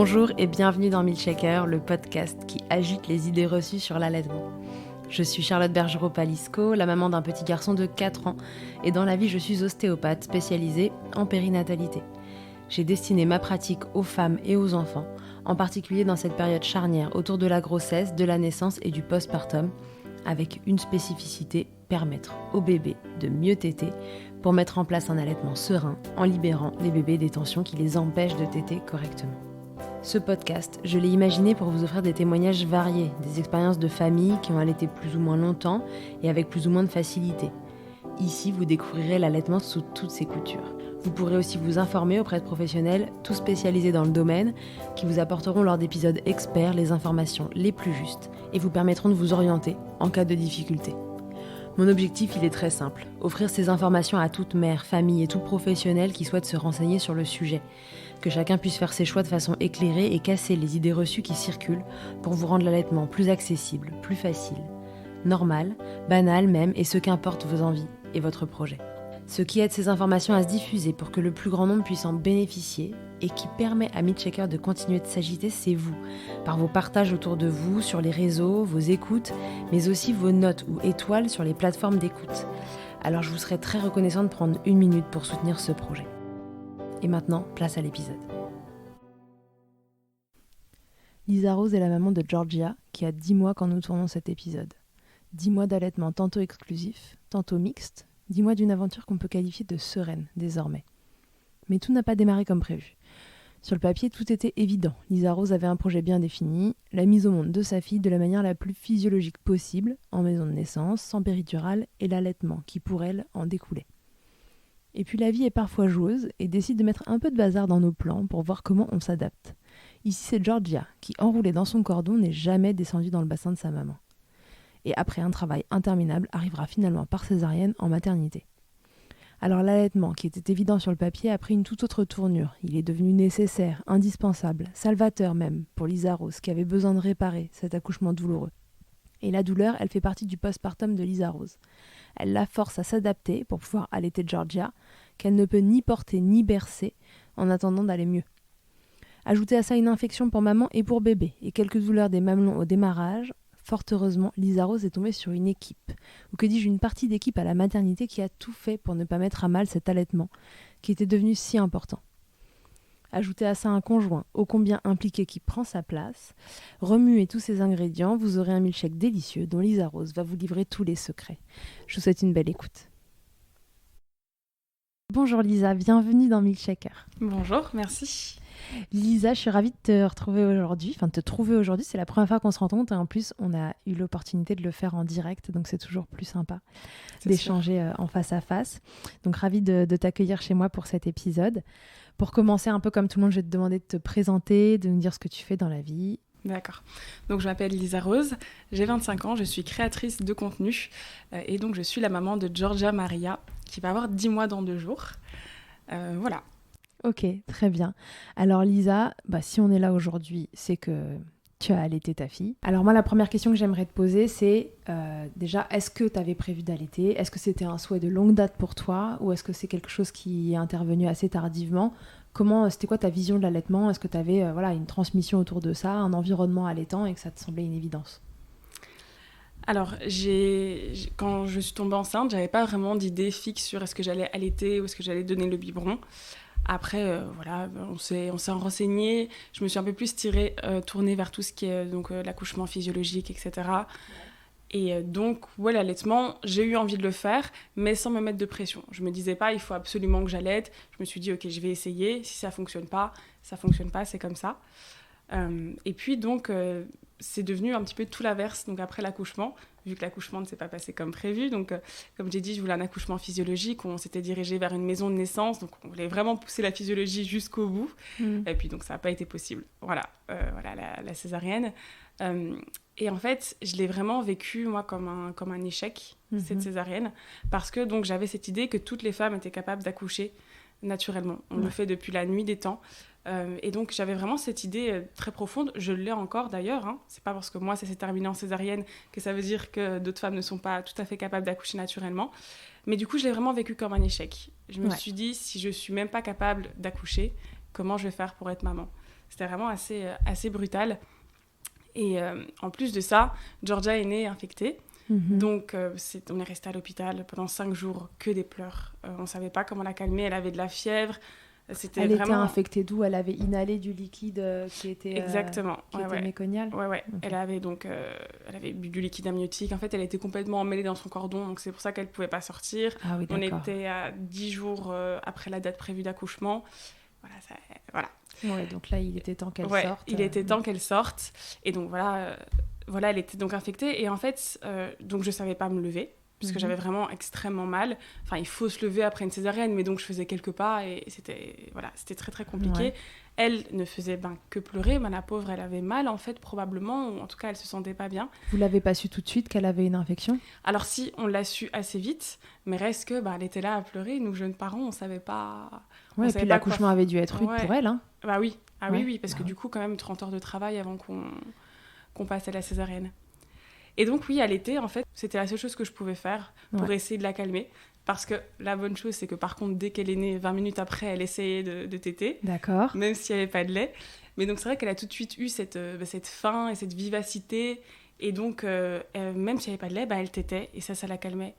Bonjour et bienvenue dans Milkshaker, le podcast qui agite les idées reçues sur l'allaitement. Je suis Charlotte Bergerot-Palisco, la maman d'un petit garçon de 4 ans, et dans la vie je suis ostéopathe spécialisée en périnatalité. J'ai destiné ma pratique aux femmes et aux enfants, en particulier dans cette période charnière autour de la grossesse, de la naissance et du postpartum, avec une spécificité, permettre aux bébés de mieux téter pour mettre en place un allaitement serein en libérant les bébés des tensions qui les empêchent de téter correctement. Ce podcast, je l'ai imaginé pour vous offrir des témoignages variés, des expériences de familles qui ont allaité plus ou moins longtemps et avec plus ou moins de facilité. Ici, vous découvrirez l'allaitement sous toutes ses coutures. Vous pourrez aussi vous informer auprès de professionnels, tous spécialisés dans le domaine, qui vous apporteront lors d'épisodes experts les informations les plus justes et vous permettront de vous orienter en cas de difficulté. Mon objectif, il est très simple, offrir ces informations à toute mère, famille et tout professionnel qui souhaite se renseigner sur le sujet. Que chacun puisse faire ses choix de façon éclairée et casser les idées reçues qui circulent pour vous rendre l'allaitement plus accessible, plus facile, normal, banal même, et ce qu'importe vos envies et votre projet. Ce qui aide ces informations à se diffuser pour que le plus grand nombre puisse en bénéficier et qui permet à Milkshaker de continuer de s'agiter, c'est vous, par vos partages autour de vous, sur les réseaux, vos écoutes, mais aussi vos notes ou étoiles sur les plateformes d'écoute. Alors je vous serais très reconnaissante de prendre 1 minute pour soutenir ce projet. Et maintenant, place à l'épisode. Lisa Rose est la maman de Georgia, qui a 10 mois quand nous tournons cet épisode. 10 mois d'allaitement tantôt exclusif, tantôt mixte, 10 mois d'une aventure qu'on peut qualifier de sereine, désormais. Mais tout n'a pas démarré comme prévu. Sur le papier, tout était évident. Lisa Rose avait un projet bien défini, la mise au monde de sa fille de la manière la plus physiologique possible, en maison de naissance, sans péridurale, et l'allaitement qui, pour elle, en découlait. Et puis la vie est parfois joueuse et décide de mettre un peu de bazar dans nos plans pour voir comment on s'adapte. Ici, c'est Georgia qui, enroulée dans son cordon, n'est jamais descendue dans le bassin de sa maman. Et après un travail interminable, arrivera finalement par césarienne en maternité. Alors l'allaitement, qui était évident sur le papier, a pris une toute autre tournure. Il est devenu nécessaire, indispensable, salvateur même, pour Lisa Rose, qui avait besoin de réparer cet accouchement douloureux. Et la douleur, elle fait partie du postpartum de Lisa Rose. Elle la force à s'adapter pour pouvoir allaiter Georgia, qu'elle ne peut ni porter ni bercer, en attendant d'aller mieux. Ajoutez à ça une infection pour maman et pour bébé, et quelques douleurs des mamelons au démarrage. Fort heureusement, Lisa Rose est tombée sur une équipe, ou que dis-je, une partie d'équipe à la maternité qui a tout fait pour ne pas mettre à mal cet allaitement, qui était devenu si important. Ajoutez à ça un conjoint, ô combien impliqué, qui prend sa place. Remuez tous ces ingrédients, vous aurez un milkshake délicieux dont Lisa Rose va vous livrer tous les secrets. Je vous souhaite une belle écoute. Bonjour Lisa, bienvenue dans Milkshaker. Bonjour, merci. Lisa, je suis ravie de te retrouver aujourd'hui, de te trouver aujourd'hui. C'est la première fois qu'on se rencontre et en plus, on a eu l'opportunité de le faire en direct, donc c'est toujours plus sympa d'échanger en face à face. Donc ravie de t'accueillir chez moi pour cet épisode. Pour commencer, un peu comme tout le monde, je vais te demander de te présenter, de nous dire ce que tu fais dans la vie. D'accord. Donc je m'appelle Lisa Rose, j'ai 25 ans, je suis créatrice de contenu et donc je suis la maman de Georgia Maria qui va avoir 10 mois dans 2 jours. Voilà. Ok, très bien. Alors Lisa, si on est là aujourd'hui, c'est que tu as allaité ta fille. Alors moi, la première question que j'aimerais te poser, c'est déjà, est-ce que tu avais prévu d'allaiter ? Est-ce que c'était un souhait de longue date pour toi ? Ou est-ce que c'est quelque chose qui est intervenu assez tardivement ? C'était quoi ta vision de l'allaitement ? Est-ce que tu avais une transmission autour de ça, un environnement allaitant et que ça te semblait une évidence ? Alors, quand je suis tombée enceinte, j'avais pas vraiment d'idée fixe sur est-ce que j'allais allaiter ou est-ce que j'allais donner le biberon. Après, on s'est renseigné. Je me suis un peu plus tournée vers tout ce qui est l'accouchement physiologique, etc. Et donc, l'allaitement, j'ai eu envie de le faire, mais sans me mettre de pression. Je me disais pas, il faut absolument que j'allaite. Je me suis dit, ok, je vais essayer. Si ça fonctionne pas, c'est comme ça. Et puis donc, c'est devenu un petit peu tout l'inverse. Donc après l'accouchement, vu que l'accouchement ne s'est pas passé comme prévu, donc comme j'ai dit, je voulais un accouchement physiologique. On s'était dirigé vers une maison de naissance, donc on voulait vraiment pousser la physiologie jusqu'au bout. Et puis donc ça n'a pas été possible. Voilà la césarienne. Et en fait, je l'ai vraiment vécu moi comme un échec, cette césarienne, parce que donc j'avais cette idée que toutes les femmes étaient capables d'accoucher naturellement. On le fait depuis la nuit des temps. Et donc j'avais vraiment cette idée très profonde, je l'ai encore d'ailleurs, c'est pas parce que moi ça s'est terminé en césarienne que ça veut dire que d'autres femmes ne sont pas tout à fait capables d'accoucher naturellement, mais du coup je l'ai vraiment vécu comme un échec. Je me suis dit, si je suis même pas capable d'accoucher, comment je vais faire pour être maman ? C'était vraiment assez brutal. Et en plus de ça, Georgia est née infectée. Donc, on est resté à l'hôpital pendant 5 jours, que des pleurs. On ne savait pas comment la calmer. Elle avait de la fièvre. Elle était infectée d'où? Elle avait inhalé du liquide qui était, Exactement. Qui était méconial. Ouais. Okay. Elle avait bu du liquide amniotique. En fait, elle était complètement emmêlée dans son cordon. Donc, c'est pour ça qu'elle ne pouvait pas sortir. Ah oui, on était à 10 jours après la date prévue d'accouchement. Voilà. Ouais, donc là, il était temps qu'elle sorte. Il était temps qu'elle sorte. Et donc, voilà, elle était donc infectée. Et en fait, donc je ne savais pas me lever. Parce que j'avais vraiment extrêmement mal. Enfin, il faut se lever après une césarienne, mais donc je faisais quelques pas et c'était très, très compliqué. Ouais. Elle ne faisait que pleurer. La pauvre, elle avait mal, en fait, probablement, ou en tout cas, elle se sentait pas bien. Vous l'avez pas su tout de suite qu'elle avait une infection? Alors si, on l'a su assez vite, mais reste que, elle était là à pleurer. Nous, jeunes parents, on savait pas... Ouais, et puis l'accouchement avait dû être rude pour elle, hein. Bah oui, oui, parce que du coup, quand même, 30 heures de travail avant qu'on passe à la césarienne. Et donc, oui, à l'été, en fait, c'était la seule chose que je pouvais faire pour essayer de la calmer. Parce que la bonne chose, c'est que par contre, dès qu'elle est née, 20 minutes après, elle essayait de téter. D'accord. Même s'il n'y avait pas de lait. Mais donc, c'est vrai qu'elle a tout de suite eu cette faim et cette vivacité. Et donc, même s'il n'y avait pas de lait, elle tétait. Et ça la calmait.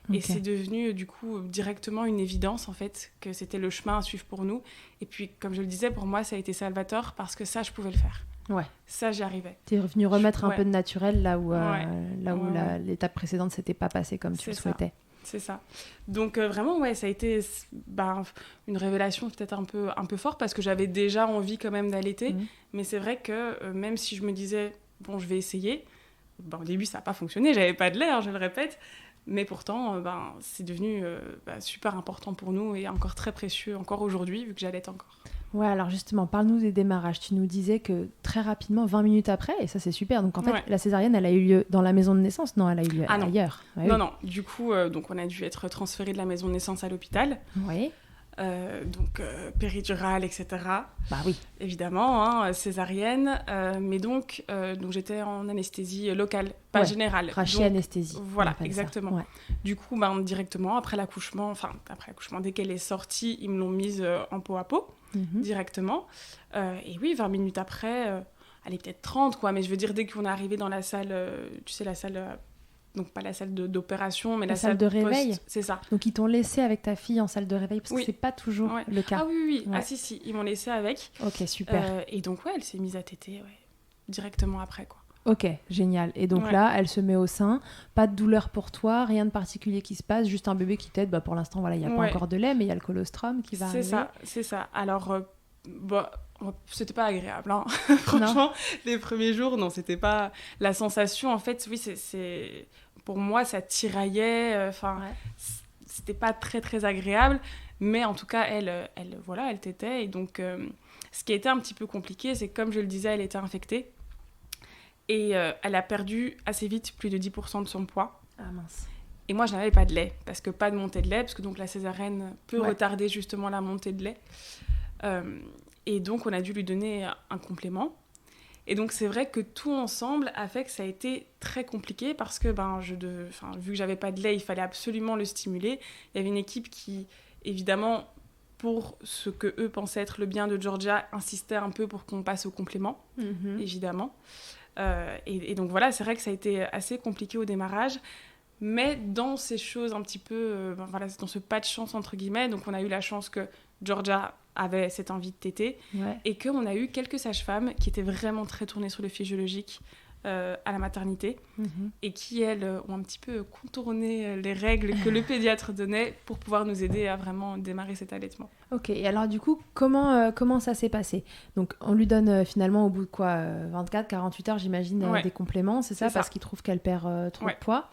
Okay. Et c'est devenu, du coup, directement une évidence, en fait, que c'était le chemin à suivre pour nous. Et puis, comme je le disais, pour moi, ça a été salvateur parce que ça, je pouvais le faire. Ouais. Ça, j'y arrivais. T'es revenu remettre un peu de naturel là où l'étape précédente s'était pas passée comme tu le souhaitais. C'est ça. Donc vraiment, ça a été une révélation peut-être un peu forte parce que j'avais déjà envie quand même d'allaiter. Mais c'est vrai que même si je me disais, bon, je vais essayer, au début, ça n'a pas fonctionné, j'avais pas de lait, je le répète. Mais pourtant, c'est devenu super important pour nous et encore très précieux, encore aujourd'hui, vu que j'allaite encore. Ouais, alors justement, parle-nous des démarrages. Tu nous disais que très rapidement, 20 minutes après, et ça c'est super, donc en fait, la césarienne, elle a eu lieu dans la maison de naissance? Non, elle a eu lieu ailleurs. Ouais, non, du coup, donc on a dû être transféré de la maison de naissance à l'hôpital. Oui. Donc péridurale, etc. Bah oui. Évidemment, césarienne. Mais donc j'étais en anesthésie locale, pas générale. Anesthésie. Voilà, exactement. Ouais. Du coup, directement, après l'accouchement, dès qu'elle est sortie, ils me l'ont mise en peau à peau, directement. Et oui, 20 minutes après, allez, peut-être 30, quoi. Mais je veux dire, dès qu'on est arrivé dans la salle, tu sais, la salle... donc pas la salle d'opération, mais la salle de réveil. C'est ça. Donc ils t'ont laissé avec ta fille en salle de réveil, parce que c'est pas toujours le cas. Ah oui. Ouais. Ah si, ils m'ont laissé avec. Ok, super. Et donc elle s'est mise à téter directement après, quoi. Ok, génial. Et donc là, elle se met au sein, pas de douleur pour toi, rien de particulier qui se passe, juste un bébé qui tète. Pour l'instant, voilà, il n'y a pas encore de lait, mais il y a le colostrum qui va arriver. C'est ça. Alors, c'était pas agréable, hein. Franchement, les premiers jours, non, c'était pas... La sensation, en fait, oui, c'est... Pour moi, ça tiraillait, c'était pas très, très agréable, mais en tout cas, elle tétait. Et donc, ce qui a été un petit peu compliqué, c'est que, comme je le disais, elle était infectée. Et elle a perdu assez vite plus de 10% de son poids. Ah mince. Et moi, je n'avais pas de lait, parce que pas de montée de lait, parce que donc, la césarienne peut retarder justement la montée de lait. Et donc, on a dû lui donner un complément. Et donc, c'est vrai que tout ensemble a fait que ça a été très compliqué parce que, vu que j'avais pas de lait, il fallait absolument le stimuler. Il y avait une équipe qui, évidemment, pour ce que eux pensaient être le bien de Georgia, insistait un peu pour qu'on passe au complément, évidemment. Et donc, voilà, c'est vrai que ça a été assez compliqué au démarrage. Mais dans ces choses un petit peu... dans ce pas de chance, entre guillemets, donc on a eu la chance que Georgia avait cette envie de téter, et qu'on a eu quelques sages-femmes qui étaient vraiment très tournées sur le physiologique à la maternité, et qui, elles, ont un petit peu contourné les règles que le pédiatre donnait pour pouvoir nous aider à vraiment démarrer cet allaitement. Ok, et alors du coup, comment ça s'est passé? Donc on lui donne finalement au bout de 24-48 heures, j'imagine, des compléments, c'est ça, parce qu'il trouve qu'elle perd trop de poids.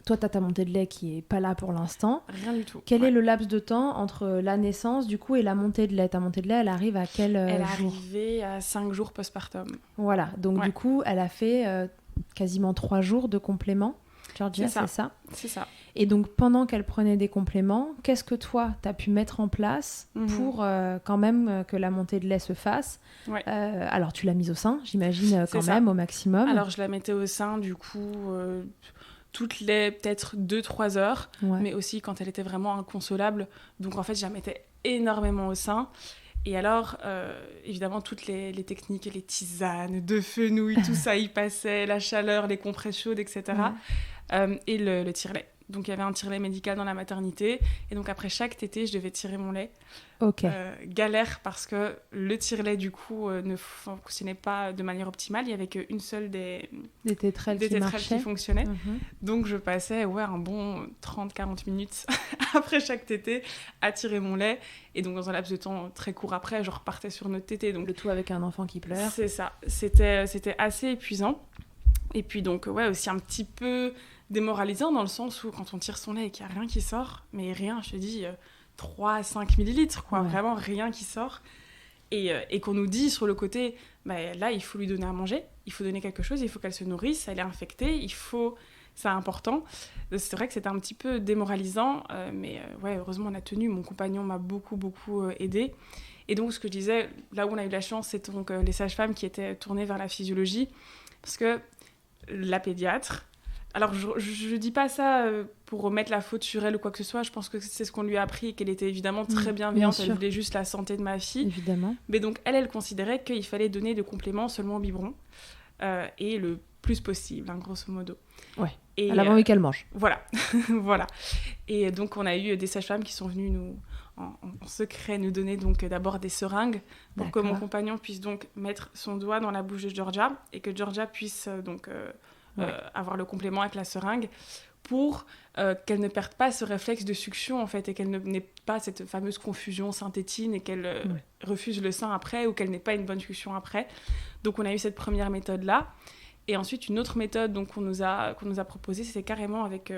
Toi, tu as ta montée de lait qui n'est pas là pour l'instant. Rien du tout. Quel est le laps de temps entre la naissance, du coup, et la montée de lait? Ta montée de lait, elle arrive à quel jour? Elle est arrivée à 5 jours postpartum. Voilà, donc du coup, elle a fait quasiment 3 jours de compléments. Georgia, c'est ça? C'est ça. Et donc, pendant qu'elle prenait des compléments, qu'est-ce que toi, tu as pu mettre en place pour quand même que la montée de lait se fasse? Alors, tu l'as mise au sein, j'imagine, quand même, au maximum. Alors, je la mettais au sein, du coup... toutes les peut-être 2-3 heures, mais aussi quand elle était vraiment inconsolable. Donc en fait, je la mettais énormément au sein. Et alors, évidemment, toutes les techniques, les tisanes de fenouil, tout ça y passait, la chaleur, les compresses chaudes, etc. Et le tire-lait. Donc, il y avait un tire-lait médical dans la maternité. Et donc, après chaque tétée, je devais tirer mon lait. Ok. Galère parce que le tire-lait, du coup, ne fonctionnait pas de manière optimale. Il n'y avait qu'une seule des tétrelles qui fonctionnaient. Donc, je passais un bon 30-40 minutes après chaque tétée à tirer mon lait. Et donc, dans un laps de temps très court après, je repartais sur notre tétée. Donc, le tout avec un enfant qui pleure. C'est ça. C'était assez épuisant. Et puis, donc, aussi un petit peu démoralisant dans le sens où quand on tire son lait et qu'il n'y a rien qui sort, mais rien, je te dis 3 à 5 millilitres, quoi, vraiment rien qui sort, et qu'on nous dit sur le côté, là il faut lui donner à manger, il faut donner quelque chose, il faut qu'elle se nourrisse, elle est infectée, c'est important. C'est vrai que c'était un petit peu démoralisant, mais heureusement on a tenu, mon compagnon m'a beaucoup aidée. Et donc ce que je disais, là où on a eu la chance, c'est donc les sages-femmes qui étaient tournées vers la physiologie, parce que la pédiatre, alors, je dis pas ça pour remettre la faute sur elle ou quoi que ce soit. Je pense que c'est ce qu'on lui a appris et qu'elle était évidemment très bienveillante. Elle voulait juste la santé de ma fille. Évidemment. Mais donc, elle considérait qu'il fallait donner de compléments seulement au biberon. Et le plus possible, grosso modo. Ouais, et, à l'avant qu'elle mange. Voilà. Voilà. Et donc, on a eu des sages-femmes qui sont venues nous, en secret nous donner donc d'abord des seringues pour que mon compagnon puisse donc mettre son doigt dans la bouche de Georgia et que Georgia puisse avoir le complément avec la seringue pour qu'elle ne perde pas ce réflexe de succion en fait et qu'elle n'ait pas cette fameuse confusion sein-tétine et qu'elle refuse le sein après ou qu'elle n'ait pas une bonne succion après. Donc on a eu cette première méthode là et ensuite une autre méthode donc qu'on nous a proposée, c'était carrément avec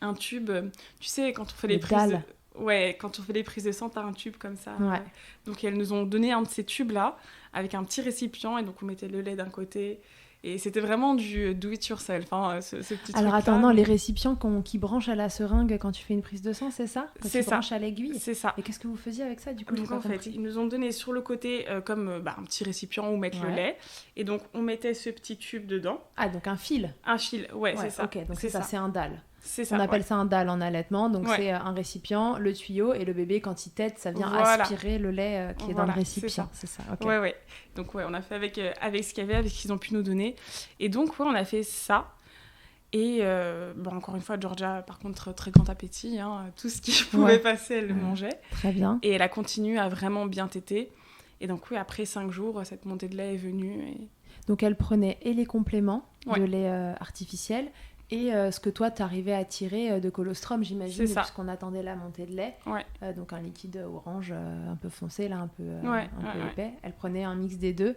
un tube, tu sais quand on fait les prises quand on fait les prises de sang, t'as un tube comme ça. Donc elles nous ont donné un de ces tubes là avec un petit récipient et donc on mettait le lait d'un côté. Et c'était vraiment du do it yourself, ce petit truc. Alors attends, non, les récipients qui branchent à la seringue quand tu fais une prise de sang, c'est ça ? C'est ça. Branches à l'aiguille ? C'est ça. Et qu'est-ce que vous faisiez avec ça, du coup ? Donc en fait, ils nous ont donné sur le côté comme un petit récipient où mettre le lait. Et donc on mettait ce petit tube dedans. Ah, donc un fil ? Un fil, c'est ça. Ok, donc c'est ça, c'est un dalle. C'est ça, on appelle ça un dalle en allaitement, donc c'est un récipient, le tuyau, et le bébé, quand il tète, ça vient aspirer le lait qui est dans le récipient. C'est ça. Okay. Ouais. Donc on a fait avec ce qu'il y avait, avec ce qu'ils ont pu nous donner. Et donc on a fait ça. Et encore une fois, Georgia, par contre, très grand appétit. Tout ce qui pouvait passer, elle le mangeait. Très bien. Et elle a continué à vraiment bien téter. Et donc après 5 jours, cette montée de lait est venue. Et... Donc elle prenait et les compléments de lait artificiel et ce que toi, t'arrivais à tirer de colostrum, j'imagine, puisqu'on attendait la montée de lait. Donc un liquide orange un peu foncé, là, un peu épais. Elle prenait un mix des deux.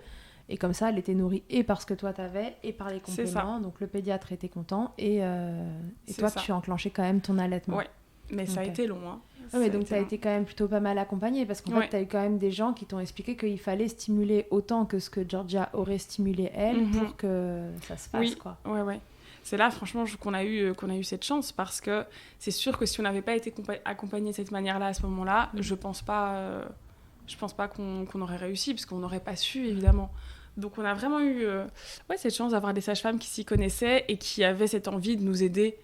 Et comme ça, elle était nourrie et par ce que toi, t'avais et par les compléments. Donc le pédiatre était content. Et toi, tu as enclenché quand même ton allaitement. Ouais, mais ça a été long. Donc tu as été quand même plutôt pas mal accompagnée. Parce qu'en fait, tu as eu quand même des gens qui t'ont expliqué qu'il fallait stimuler autant que ce que Georgia aurait stimulé elle pour que ça se fasse. Quoi. Ouais. C'est là, franchement, qu'on a eu cette chance parce que c'est sûr que si on n'avait pas été accompagné de cette manière-là à ce moment-là, je pense pas qu'on aurait réussi parce qu'on n'aurait pas su, évidemment. Donc, on a vraiment eu cette chance d'avoir des sages-femmes qui s'y connaissaient et qui avaient cette envie de nous aider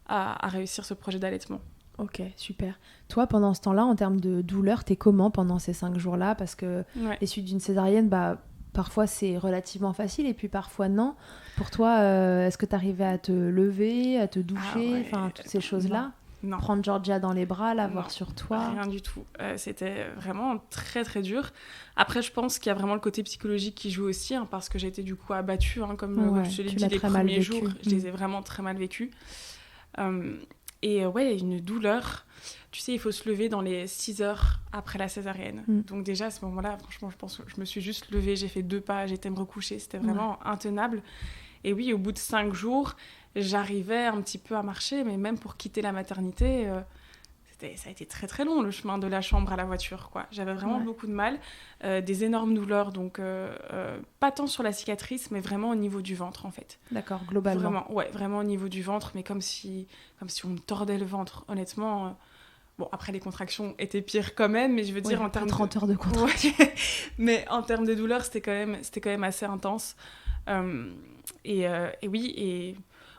à réussir ce projet d'allaitement. Ok, super. Toi, pendant ce temps-là, en termes de douleur, t'es comment pendant ces 5 jours-là ? Parce que les suites d'une césarienne, parfois c'est relativement facile et puis parfois non. Pour toi, est-ce que t'arrivais à te lever, à te doucher, toutes ces choses-là ? Non. Prendre Georgia dans les bras, l'avoir sur toi ? Rien du tout. C'était vraiment très très dur. Après, je pense qu'il y a vraiment le côté psychologique qui joue aussi, parce que j'ai été du coup abattue, comme je te l'ai dit les premiers jours. Je les ai vraiment très mal vécus. Et une douleur. Tu sais, il faut se lever dans les 6 heures après la césarienne. Donc déjà, à ce moment-là, franchement, je pense que je me suis juste levée, j'ai fait 2 pas, j'étais me recoucher. C'était vraiment intenable. Et oui, au bout de 5 jours, j'arrivais un petit peu à marcher, mais même pour quitter la maternité, ça a été très très long, le chemin de la chambre à la voiture, quoi. J'avais vraiment beaucoup de mal, des énormes douleurs, donc pas tant sur la cicatrice, mais vraiment au niveau du ventre, en fait. D'accord, globalement. Vraiment au niveau du ventre, mais comme si on me tordait le ventre, honnêtement. Bon, après, les contractions étaient pires quand même, mais je veux dire, en termes 30 heures de contractions. Mais en termes de douleur, c'était quand même assez intense. Et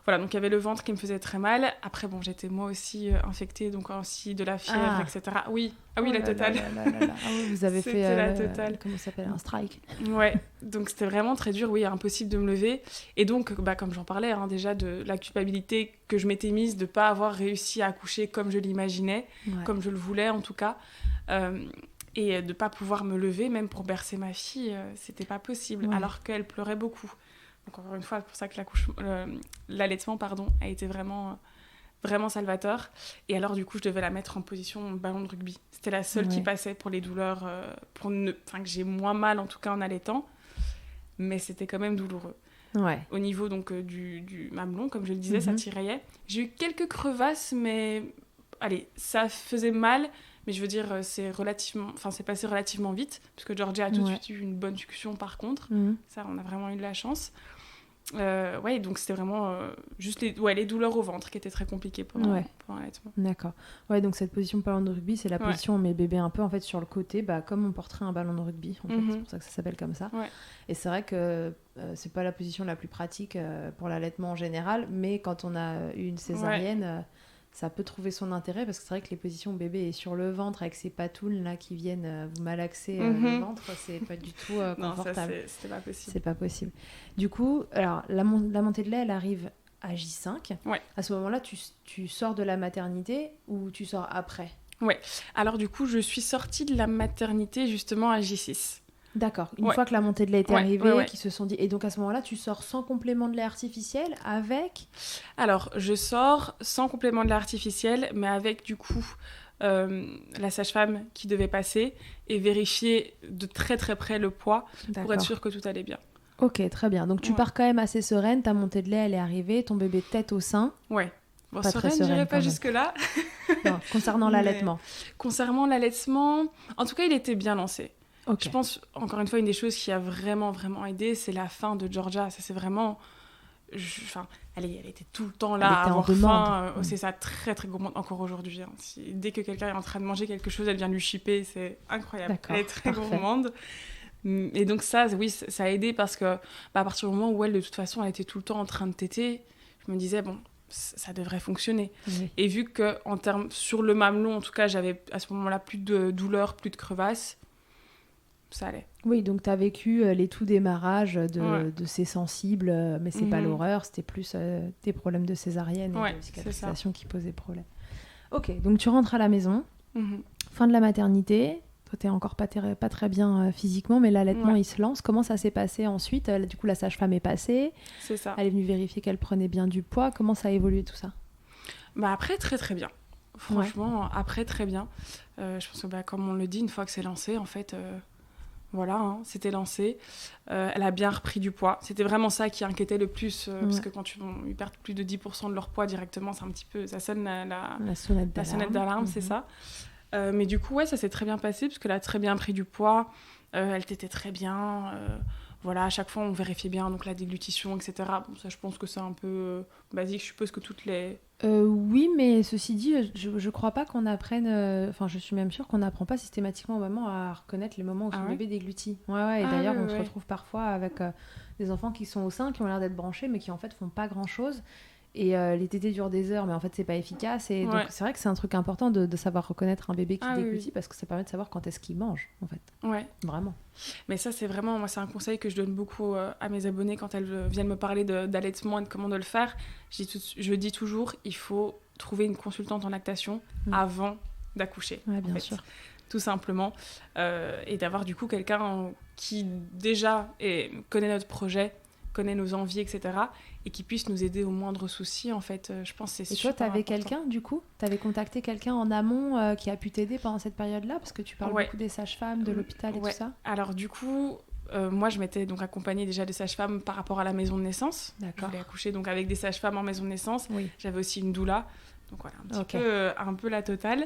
Voilà, donc il y avait le ventre qui me faisait très mal. Après, bon, j'étais moi aussi infectée, donc aussi de la fièvre, etc. Oui, la totale. Ah oui, vous avez C'était fait la totale. comment ça s'appelle, un strike. Ouais, donc c'était vraiment très dur, oui, impossible de me lever. Et donc, comme j'en parlais déjà, de la culpabilité que je m'étais mise de ne pas avoir réussi à accoucher comme je l'imaginais, comme je le voulais en tout cas. Et de ne pas pouvoir me lever, même pour bercer ma fille, c'était pas possible, alors qu'elle pleurait beaucoup. Donc encore une fois, c'est pour ça que l'allaitement a été vraiment, vraiment salvateur. Et alors du coup, je devais la mettre en position ballon de rugby. C'était la seule qui passait pour les douleurs, que j'ai moins mal en tout cas en allaitant. Mais c'était quand même douloureux. Ouais. Au niveau donc, du mamelon, comme je le disais, ça tiraillait. J'ai eu quelques crevasses, mais allez, ça faisait mal. Mais je veux dire, c'est passé relativement vite, parce que Georgia a tout de suite eu une bonne succion par contre. Ça, on a vraiment eu de la chance. Donc c'était vraiment juste les douleurs au ventre qui étaient très compliquées pendant l'allaitement. D'accord. Ouais, donc cette position ballon de rugby, c'est la position où on met bébé un peu en fait sur le côté, comme on porterait un ballon de rugby. En fait, c'est pour ça que ça s'appelle comme ça. Ouais. Et c'est vrai que c'est pas la position la plus pratique pour l'allaitement en général, mais quand on a eu une césarienne, ça peut trouver son intérêt parce que c'est vrai que les positions où bébé est sur le ventre avec ses patounes là qui viennent vous malaxer le ventre, c'est pas du tout confortable. Non, ça c'était pas possible. C'est pas possible. Du coup, alors la montée de lait, elle arrive à J5. Ouais. À ce moment-là, tu sors de la maternité ou tu sors après ? Ouais. Alors du coup, je suis sortie de la maternité justement à J6. D'accord. Une fois que la montée de lait est arrivée, qu'ils se sont dit... Et donc, à ce moment-là, tu sors sans complément de lait artificiel, avec... Alors, je sors sans complément de lait artificiel, mais avec, du coup, la sage-femme qui devait passer et vérifier de très, très près le poids pour être sûre que tout allait bien. Ok, très bien. Donc, tu pars quand même assez sereine. Ta montée de lait, elle est arrivée. Ton bébé tête au sein. Ouais. Bon, pas sereine, je n'irai pas jusque-là. Non, concernant l'allaitement. Concernant l'allaitement, en tout cas, il était bien lancé. Okay. Je pense, encore une fois, une des choses qui a vraiment, vraiment aidé, c'est la faim de Georgia. Ça, c'est vraiment... elle était tout le temps là, à avoir faim. C'est ça, très, très gourmande, encore aujourd'hui. Dès que quelqu'un est en train de manger quelque chose, elle vient lui chipper. C'est incroyable. D'accord, elle est très gourmande. Et donc ça, oui, ça a aidé parce que à partir du moment où elle, de toute façon, elle était tout le temps en train de téter, je me disais, bon, ça devrait fonctionner. Oui. Et vu que, sur le mamelon, en tout cas, j'avais à ce moment-là plus de douleurs, plus de crevasses, ça allait. Oui, donc tu as vécu les tout démarrages de ces sensibles, mais c'est pas l'horreur, c'était plus des problèmes de césarienne et de cicatrisation qui posaient problème. Ok, donc tu rentres à la maison, fin de la maternité, toi t'es encore pas très bien physiquement, mais l'allaitement il se lance. Comment ça s'est passé ensuite ? Du coup, la sage-femme est passée, c'est ça. Elle est venue vérifier qu'elle prenait bien du poids. Comment ça a évolué tout ça ? Après, très très bien. Franchement, après, très bien. Je pense que comme on le dit, une fois que c'est lancé, en fait... Voilà, c'était lancé. Elle a bien repris du poids. C'était vraiment ça qui inquiétait le plus, parce que quand ils perdent plus de 10% de leur poids directement, c'est un petit peu... Ça sonne la sonnette d'alarme, c'est ça. Mais du coup, ça s'est très bien passé, parce qu'elle a très bien pris du poids. Elle tétait très bien. Voilà, à chaque fois, on vérifiait bien donc, la déglutition, etc. Bon, ça, je pense que c'est un peu basique. Je suppose que toutes les... oui, mais ceci dit, je crois pas qu'on apprenne... Enfin, je suis même sûre qu'on n'apprend pas systématiquement aux mamans à reconnaître les moments où son bébé déglutit. Ouais, et d'ailleurs, on se retrouve parfois avec des enfants qui sont au sein, qui ont l'air d'être branchés, mais qui en fait font pas grand-chose. Et les tétés durent des heures, mais en fait, c'est pas efficace. Et donc, c'est vrai que c'est un truc important de savoir reconnaître un bébé qui déglutit, parce que ça permet de savoir quand est-ce qu'il mange, en fait. Ouais. Vraiment. Mais ça, c'est vraiment... Moi, c'est un conseil que je donne beaucoup à mes abonnés quand elles viennent me parler d'allaitement et de comment de le faire. Je dis toujours, il faut trouver une consultante en lactation avant d'accoucher. Ouais, bien sûr. Tout simplement. Et d'avoir, du coup, quelqu'un qui, déjà, connaît notre projet, connaît nos envies, etc., et qui puisse nous aider au moindre souci, en fait. Je pense que c'est super important. Et toi, t'avais quelqu'un, du coup ? T'avais contacté quelqu'un en amont qui a pu t'aider pendant cette période-là ? Parce que tu parles beaucoup des sages-femmes, de l'hôpital et tout ça. Alors, du coup, moi, je m'étais donc accompagnée déjà des sages-femmes par rapport à la maison de naissance. D'accord. Je l'ai accouchée donc avec des sages-femmes en maison de naissance. Oui. J'avais aussi une doula. Donc voilà, un peu la totale.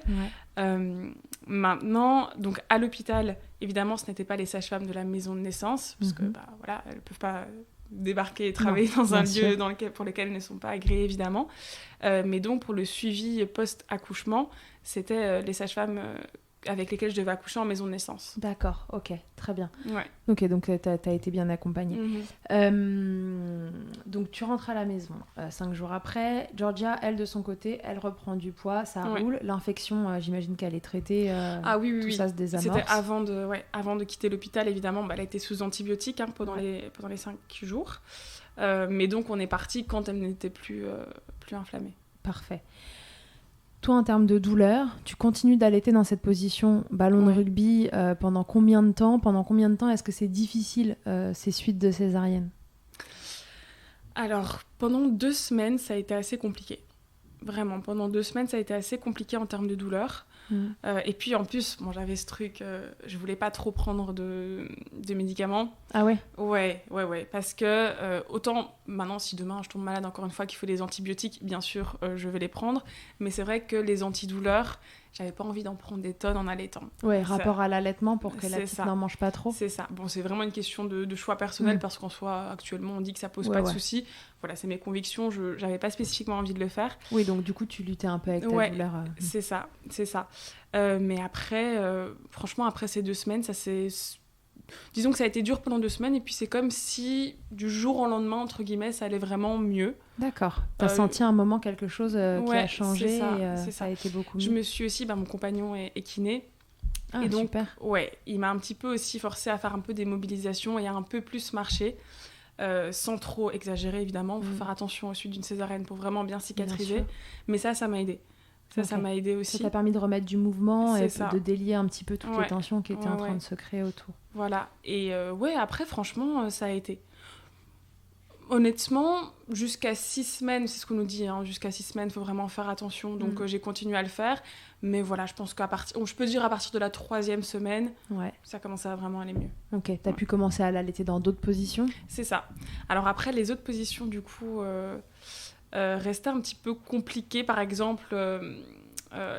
Ouais. Maintenant, donc à l'hôpital, évidemment, ce n'étaient pas les sages-femmes de la maison de naissance, parce que voilà, elles ne peuvent pas débarquer et travailler dans un lieu pour lequel elles ne sont pas agréées, évidemment. Mais donc, pour le suivi post-accouchement, c'était les sages-femmes avec lesquelles je devais accoucher en maison de naissance. D'accord, ok, très bien. Ouais. Ok, donc t'as été bien accompagnée. Donc tu rentres à la maison 5 jours après. Georgia, elle de son côté, elle reprend du poids, ça roule. L'infection, j'imagine qu'elle est traitée. Oui. Ça se désamorce. C'était avant de quitter l'hôpital, évidemment. Elle a été sous antibiotiques pendant les 5 jours. Mais donc on est parti quand elle n'était plus inflammée. Parfait. Toi, en termes de douleur, tu continues d'allaiter dans cette position ballon de rugby pendant combien de temps ? Pendant combien de temps est-ce que c'est difficile ces suites de césarienne ? Alors, pendant 2 semaines, ça a été assez compliqué. Vraiment, pendant 2 semaines, ça a été assez compliqué en termes de douleur. Et puis, en plus, j'avais ce truc, je voulais pas trop prendre de médicaments. Ah ouais ? Ouais. Parce que, autant, maintenant, si demain je tombe malade encore une fois qu'il faut des antibiotiques, bien sûr, je vais les prendre. Mais c'est vrai que les antidouleurs, j'avais pas envie d'en prendre des tonnes en allaitant. Ouais, rapport à l'allaitement pour que la petite n'en mange pas trop. C'est ça. Bon, c'est vraiment une question de choix personnel parce qu'en soi, actuellement, on dit que ça pose pas de soucis. Voilà, c'est mes convictions. J'avais pas spécifiquement envie de le faire. Oui, donc du coup, tu luttais un peu avec ta douleur. C'est ça. Mais après, franchement, après ces 2 semaines, disons que ça a été dur pendant 2 semaines et puis c'est comme si du jour au lendemain, entre guillemets, ça allait vraiment mieux. D'accord. T'as senti un moment quelque chose qui a changé c'est ça a été beaucoup mieux. Je me suis aussi, mon compagnon est kiné. Ah, et donc, super. Ouais, il m'a un petit peu aussi forcé à faire un peu des mobilisations et à un peu plus marcher. Sans trop exagérer, évidemment. Il faut faire attention au suite d'une césarienne pour vraiment bien cicatriser. Bien mais ça m'a aidé. Ça m'a aidé aussi. Ça t'a permis de remettre du mouvement de délier un petit peu toutes les tensions qui étaient en train de se créer autour. Voilà. Et après, franchement, ça a été. Honnêtement, jusqu'à 6 semaines, c'est ce qu'on nous dit, jusqu'à 6 semaines, il faut vraiment faire attention. Donc, j'ai continué à le faire. Mais voilà, je pense je peux dire à partir de la 3e semaine, ça commençait à vraiment aller mieux. Ok, t'as pu commencer à l'allaiter dans d'autres positions ? C'est ça. Alors après, les autres positions, du coup... restait un petit peu compliqué, par exemple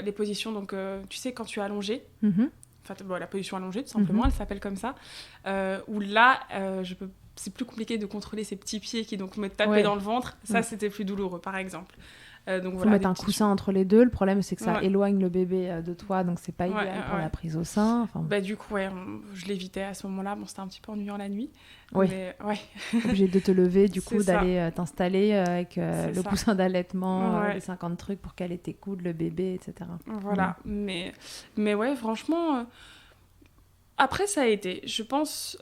les positions, donc tu sais quand tu es allongé, la position allongée tout simplement, elle s'appelle comme ça, où là c'est plus compliqué de contrôler ces petits pieds qui donc me tapaient dans le ventre, ça c'était plus douloureux par exemple. Donc, faut mettre un coussin entre les deux, le problème c'est que ça éloigne le bébé de toi, donc c'est pas idéal pour la prise au sein. Du coup je l'évitais à ce moment-là, c'était un petit peu ennuyant la nuit. Mais, obligé de te lever du coup, d'aller t'installer avec le coussin d'allaitement, les 50 trucs pour caler tes coudes, le bébé, etc. Voilà, mais ouais, franchement après ça a été, je pense,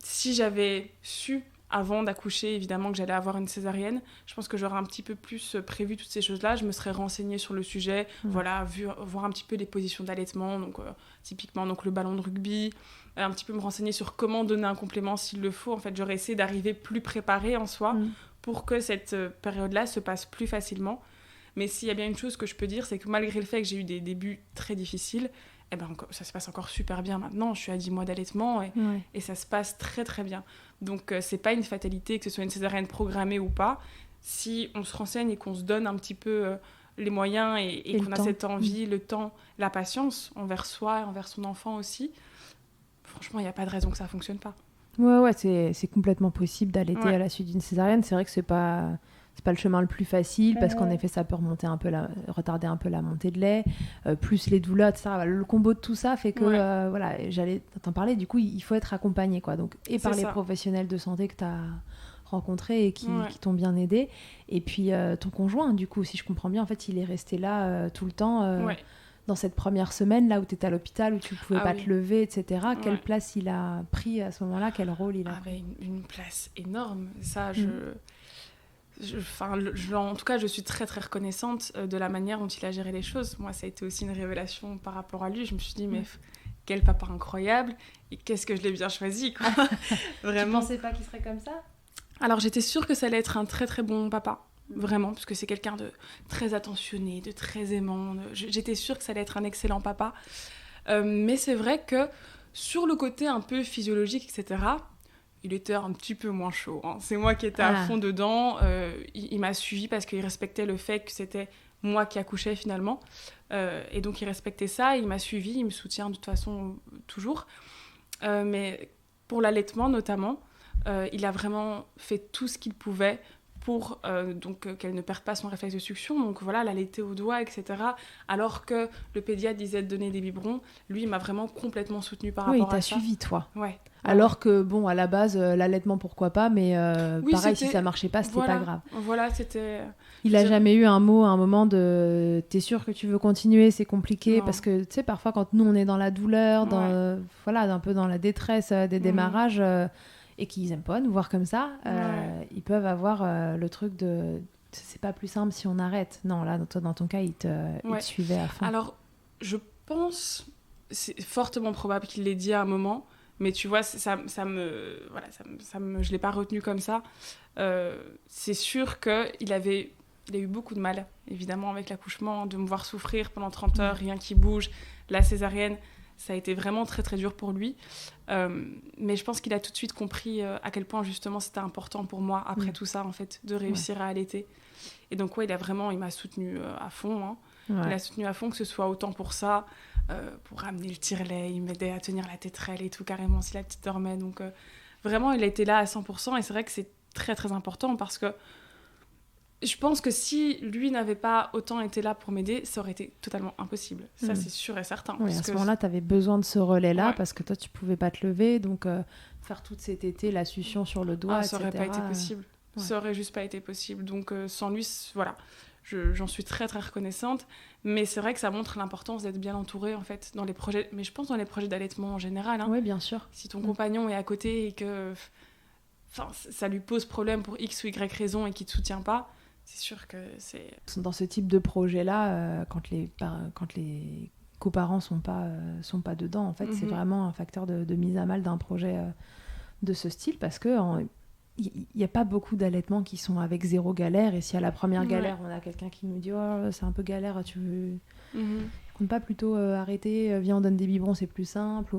si j'avais su avant d'accoucher, évidemment, que j'allais avoir une césarienne, je pense que j'aurais un petit peu plus prévu toutes ces choses-là. Je me serais renseignée sur le sujet, voir un petit peu les positions d'allaitement, donc typiquement donc le ballon de rugby, un petit peu me renseigner sur comment donner un complément s'il le faut. En fait, j'aurais essayé d'arriver plus préparée en soi pour que cette période-là se passe plus facilement. Mais s'il y a bien une chose que je peux dire, c'est que malgré le fait que j'ai eu des débuts très difficiles, ça se passe encore super bien maintenant. Je suis à 10 mois d'allaitement et ça se passe très très bien. Donc c'est pas une fatalité que ce soit une césarienne programmée ou pas. Si on se renseigne et qu'on se donne un petit peu les moyens et qu'on a cette envie, le temps, la patience envers soi et envers son enfant aussi, franchement il n'y a pas de raison que ça fonctionne pas. Ouais, c'est complètement possible d'allaiter à la suite d'une césarienne. C'est vrai que c'est pas le chemin le plus facile parce qu'en effet ça peut retarder un peu la montée de lait, plus les douleurs, etc. Le combo de tout ça fait que j'allais t'en parler, du coup il faut être accompagné quoi. Donc, et par les professionnels de santé que tu as rencontrés et qui t'ont bien aidé, et puis ton conjoint du coup, si je comprends bien, en fait il est resté là tout le temps dans cette première semaine là où tu étais à l'hôpital, où tu pouvais pas te lever, etc. Quelle place il a pris à ce moment-là, quel rôle il a pris? Une place énorme, ça en tout cas, je suis très très reconnaissante de la manière dont il a géré les choses. Moi, ça a été aussi une révélation par rapport à lui. Je me suis dit, mais quel papa incroyable, et qu'est-ce que je l'ai bien choisi, quoi. Vraiment. Tu pensais pas qu'il serait comme ça ? Alors, j'étais sûre que ça allait être un très très bon papa, vraiment, parce que c'est quelqu'un de très attentionné, de très aimant. J'étais sûre que ça allait être un excellent papa. Mais c'est vrai que sur le côté un peu physiologique, etc., il était un petit peu moins chaud. C'est moi qui étais à fond dedans. Il m'a suivi parce qu'il respectait le fait que c'était moi qui accouchais finalement. Et donc il respectait ça, il m'a suivi, il me soutient de toute façon toujours. Mais pour l'allaitement notamment, il a vraiment fait tout ce qu'il pouvait pour qu'elle ne perde pas son réflexe de succion, donc voilà, l'allaiter au doigt, etc. Alors que le pédiatre disait de donner des biberons, lui, il m'a vraiment complètement soutenue par rapport à ça. Oui, t'as suivi, toi. Ouais. Alors que, bon, à la base, l'allaitement, pourquoi pas, mais pareil, si ça marchait pas, c'était pas grave. Voilà, c'était... Il a jamais eu un mot, un moment de « t'es sûr que tu veux continuer, c'est compliqué ?» Parce que, tu sais, parfois, quand nous, on est dans la douleur, un peu dans la détresse des démarrages, et qu'ils aiment pas nous voir comme ça, ils peuvent avoir le truc de « c'est pas plus simple si on arrête ». Non, là, toi, dans ton cas, il te suivait à fond. Alors, je pense, c'est fortement probable qu'il l'ait dit à un moment, mais tu vois, je l'ai pas retenu comme ça. C'est sûr qu'il a eu beaucoup de mal, évidemment, avec l'accouchement, de me voir souffrir pendant 30 heures, rien qui bouge. La césarienne, ça a été vraiment très, très dur pour lui. Mais je pense qu'il a tout de suite compris à quel point, justement, c'était important pour moi, après tout ça, en fait, de réussir à allaiter. Et donc, il m'a soutenue à fond. Hein. Ouais. Il a soutenu à fond, que ce soit autant pour ça, pour ramener le tire-lait, il m'aidait à tenir la tétrelle et tout, carrément, si la petite dormait. Donc, vraiment, il a été là à 100%. Et c'est vrai que c'est très, très important parce que je pense que si lui n'avait pas autant été là pour m'aider, ça aurait été totalement impossible. Ça, c'est sûr et certain. Oui, à ce moment-là, tu avais besoin de ce relais-là parce que toi, tu pouvais pas te lever. Donc, faire toute cette été, la succion sur le doigt, ça etc. Ça aurait pas été possible. Ça aurait juste pas été possible. Donc, sans lui, voilà. J'en suis très, très reconnaissante. Mais c'est vrai que ça montre l'importance d'être bien entourée, en fait, dans les projets... Mais je pense dans les projets d'allaitement en général. Hein. Oui, bien sûr. Si ton compagnon est à côté et que ça lui pose problème pour X ou Y raison et qu'il te soutient pas, c'est sûr que c'est... Dans ce type de projet-là, quand les coparents sont pas dedans, en fait, c'est vraiment un facteur de mise à mal d'un projet de ce style, parce que il n'y a pas beaucoup d'allaitements qui sont avec zéro galère, et si à la première galère, on a quelqu'un qui nous dit « Oh, c'est un peu galère, tu veux... compte pas plutôt arrêter, viens, on donne des biberons, c'est plus simple. »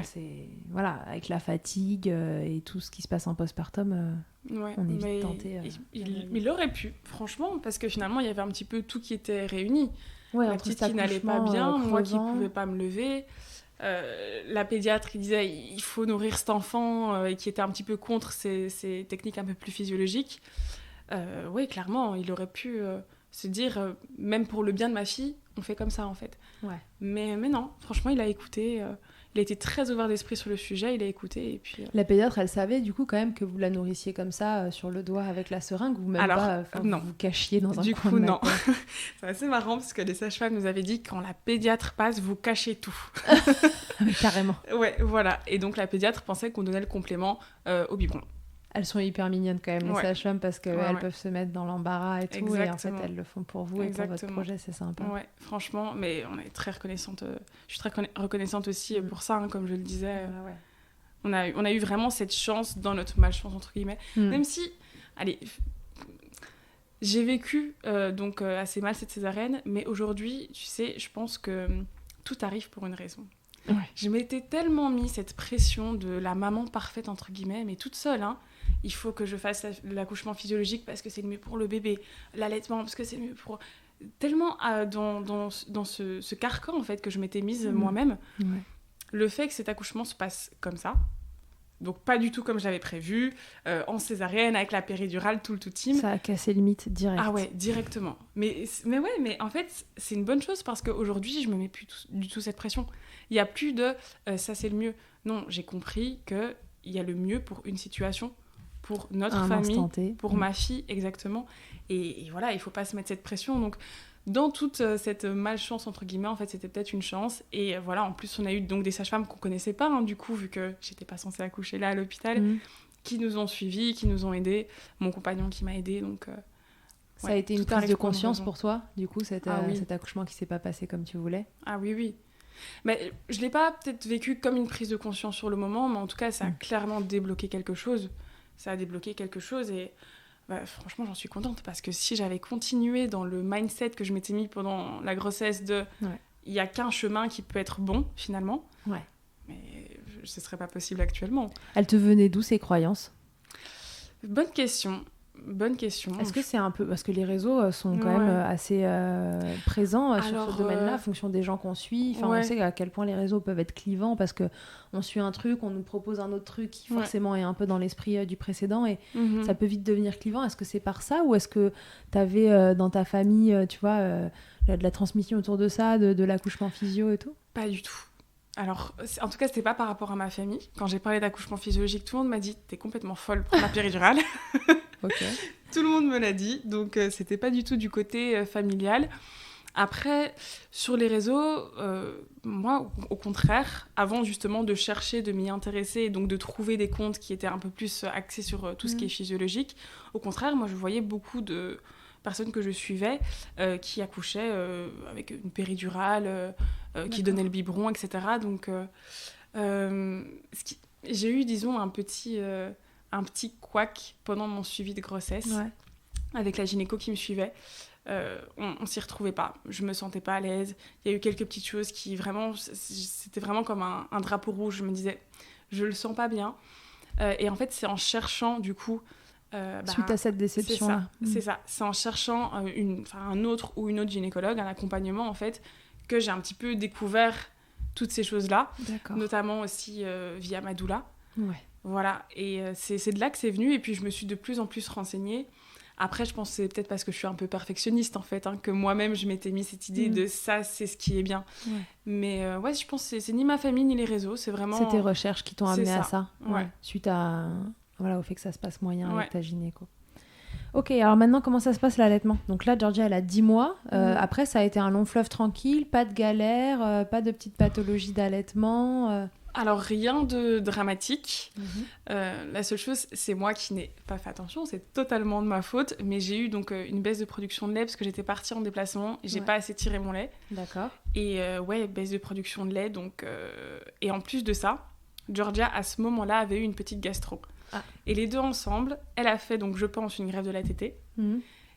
C'est, voilà, avec la fatigue et tout ce qui se passe en postpartum, on est vite tenté. Il aurait pu, franchement, parce que finalement, il y avait un petit peu tout qui était réuni. La petite qui n'allait pas bien, moi qui ne pouvais pas me lever. La pédiatre qui disait il faut nourrir cet enfant et qui était un petit peu contre ces techniques un peu plus physiologiques. Oui, clairement, il aurait pu se dire, même pour le bien de ma fille, on fait comme ça en fait. Mais non, franchement, il a écouté. Il a été très ouvert d'esprit sur le sujet, il a écouté. Et puis, La pédiatre, elle savait du coup quand même que vous la nourrissiez comme ça, sur le doigt avec la seringue, ou même non. Vous cachiez dans un coin. Du coup, non. C'est assez marrant parce que les sages-femmes nous avaient dit que quand la pédiatre passe, vous cachez tout. Carrément. Ouais, voilà. Et donc la pédiatre pensait qu'on donnait le complément au biberon. Elles sont hyper mignonnes quand même, les sages-femmes, parce qu'elles peuvent se mettre dans l'embarras et tout. Exactement. Et en fait, elles le font pour vous et pour votre projet, c'est sympa. Ouais, franchement, mais on est très reconnaissante. Je suis très reconnaissante aussi pour ça, hein, comme je le disais. On a eu vraiment cette chance dans notre malchance, entre guillemets. Même si, allez, j'ai vécu assez mal cette césarienne, mais aujourd'hui, tu sais, je pense que tout arrive pour une raison. Ouais. Je m'étais tellement mis cette pression de la maman parfaite, entre guillemets, mais toute seule, hein. Il faut que je fasse l'accouchement physiologique parce que c'est le mieux pour le bébé, l'allaitement parce que c'est le mieux pour... Tellement dans ce carcan, en fait, que je m'étais mise moi-même. Ouais. Le fait que cet accouchement se passe comme ça, donc pas du tout comme je l'avais prévu, en césarienne, avec la péridurale, tout le tout team. Ça a cassé le mythe direct. Ah ouais, directement. Mais en fait, c'est une bonne chose parce qu'aujourd'hui, je me mets plus du tout cette pression. Il n'y a plus de ça c'est le mieux. Non, j'ai compris qu'il y a le mieux pour une situation, pour notre famille, pour ma fille, exactement. Et voilà, il ne faut pas se mettre cette pression. Donc, dans toute cette malchance, entre guillemets, en fait, c'était peut-être une chance. Et voilà, en plus, on a eu donc des sages-femmes qu'on ne connaissait pas, hein, du coup, vu que je n'étais pas censée accoucher là à l'hôpital, qui nous ont suivis, qui nous ont aidés. Mon compagnon qui m'a aidée, donc... Ça a été une prise de conscience pour toi, du coup, cet accouchement qui ne s'est pas passé comme tu voulais? Ah oui. Mais je ne l'ai pas peut-être vécu comme une prise de conscience sur le moment, mais en tout cas, ça a clairement débloqué quelque chose. Ça a débloqué quelque chose et franchement, j'en suis contente parce que si j'avais continué dans le mindset que je m'étais mis pendant la grossesse de il n'y a qu'un chemin qui peut être bon, finalement, mais ce ne serait pas possible actuellement. Elles te venaient d'où, ces croyances? Bonne question. bonne question. Est-ce que c'est un peu... Parce que les réseaux sont quand même assez présents sur ce domaine-là, en fonction des gens qu'on suit. Enfin, on sait à quel point les réseaux peuvent être clivants parce qu'on suit un truc, on nous propose un autre truc qui forcément est un peu dans l'esprit du précédent et ça peut vite devenir clivant. Est-ce que c'est par ça ou est-ce que tu avais dans ta famille, tu vois, de la transmission autour de ça, de l'accouchement physio et tout ? Pas du tout. Alors, en tout cas, c'était pas par rapport à ma famille. Quand j'ai parlé d'accouchement physiologique, tout le monde m'a dit « T'es complètement folle pour la péridurale ». Okay. Tout le monde me l'a dit, donc c'était pas du tout du côté familial. Après, sur les réseaux, moi, au contraire, avant justement de chercher, de m'y intéresser et donc de trouver des comptes qui étaient un peu plus axés sur tout ce qui est physiologique, au contraire, moi, je voyais beaucoup de personnes que je suivais qui accouchaient avec une péridurale, qui donnaient le biberon, etc. Donc, j'ai eu, disons, un petit couac pendant mon suivi de grossesse avec la gynéco qui me suivait. On s'y retrouvait pas, je me sentais pas à l'aise. Il y a eu quelques petites choses qui vraiment, c'était vraiment comme un drapeau rouge. Je me disais, je le sens pas bien. Et en fait, c'est en cherchant du coup. Suite à cette déception-là. C'est ça. C'est en cherchant un autre ou une autre gynécologue, un accompagnement en fait, que j'ai un petit peu découvert toutes ces choses-là. D'accord. Notamment aussi via ma doula. Ouais. Voilà, et c'est de là que c'est venu, et puis je me suis de plus en plus renseignée. Après, je pense que c'est peut-être parce que je suis un peu perfectionniste, en fait, que moi-même, je m'étais mis cette idée de ça, c'est ce qui est bien. Ouais. Mais je pense que c'est ni ma famille, ni les réseaux, c'est vraiment... C'est tes recherches qui t'ont amené à ça, ouais. Suite au fait que ça se passe moyen avec ta gynéco. Ok, alors maintenant, comment ça se passe l'allaitement ? Donc là, Georgia, elle a 10 mois. Après, ça a été un long fleuve tranquille, pas de galère, pas de petites pathologies d'allaitement Alors, rien de dramatique. La seule chose, c'est moi qui n'ai pas fait attention, c'est totalement de ma faute, mais j'ai eu donc une baisse de production de lait parce que j'étais partie en déplacement et j'ai pas assez tiré mon lait. D'accord. Et baisse de production de lait. Donc, et en plus de ça, Georgia, à ce moment-là, avait eu une petite gastro. Ah. Et les deux ensemble, elle a fait, donc je pense, une greffe de la tétée.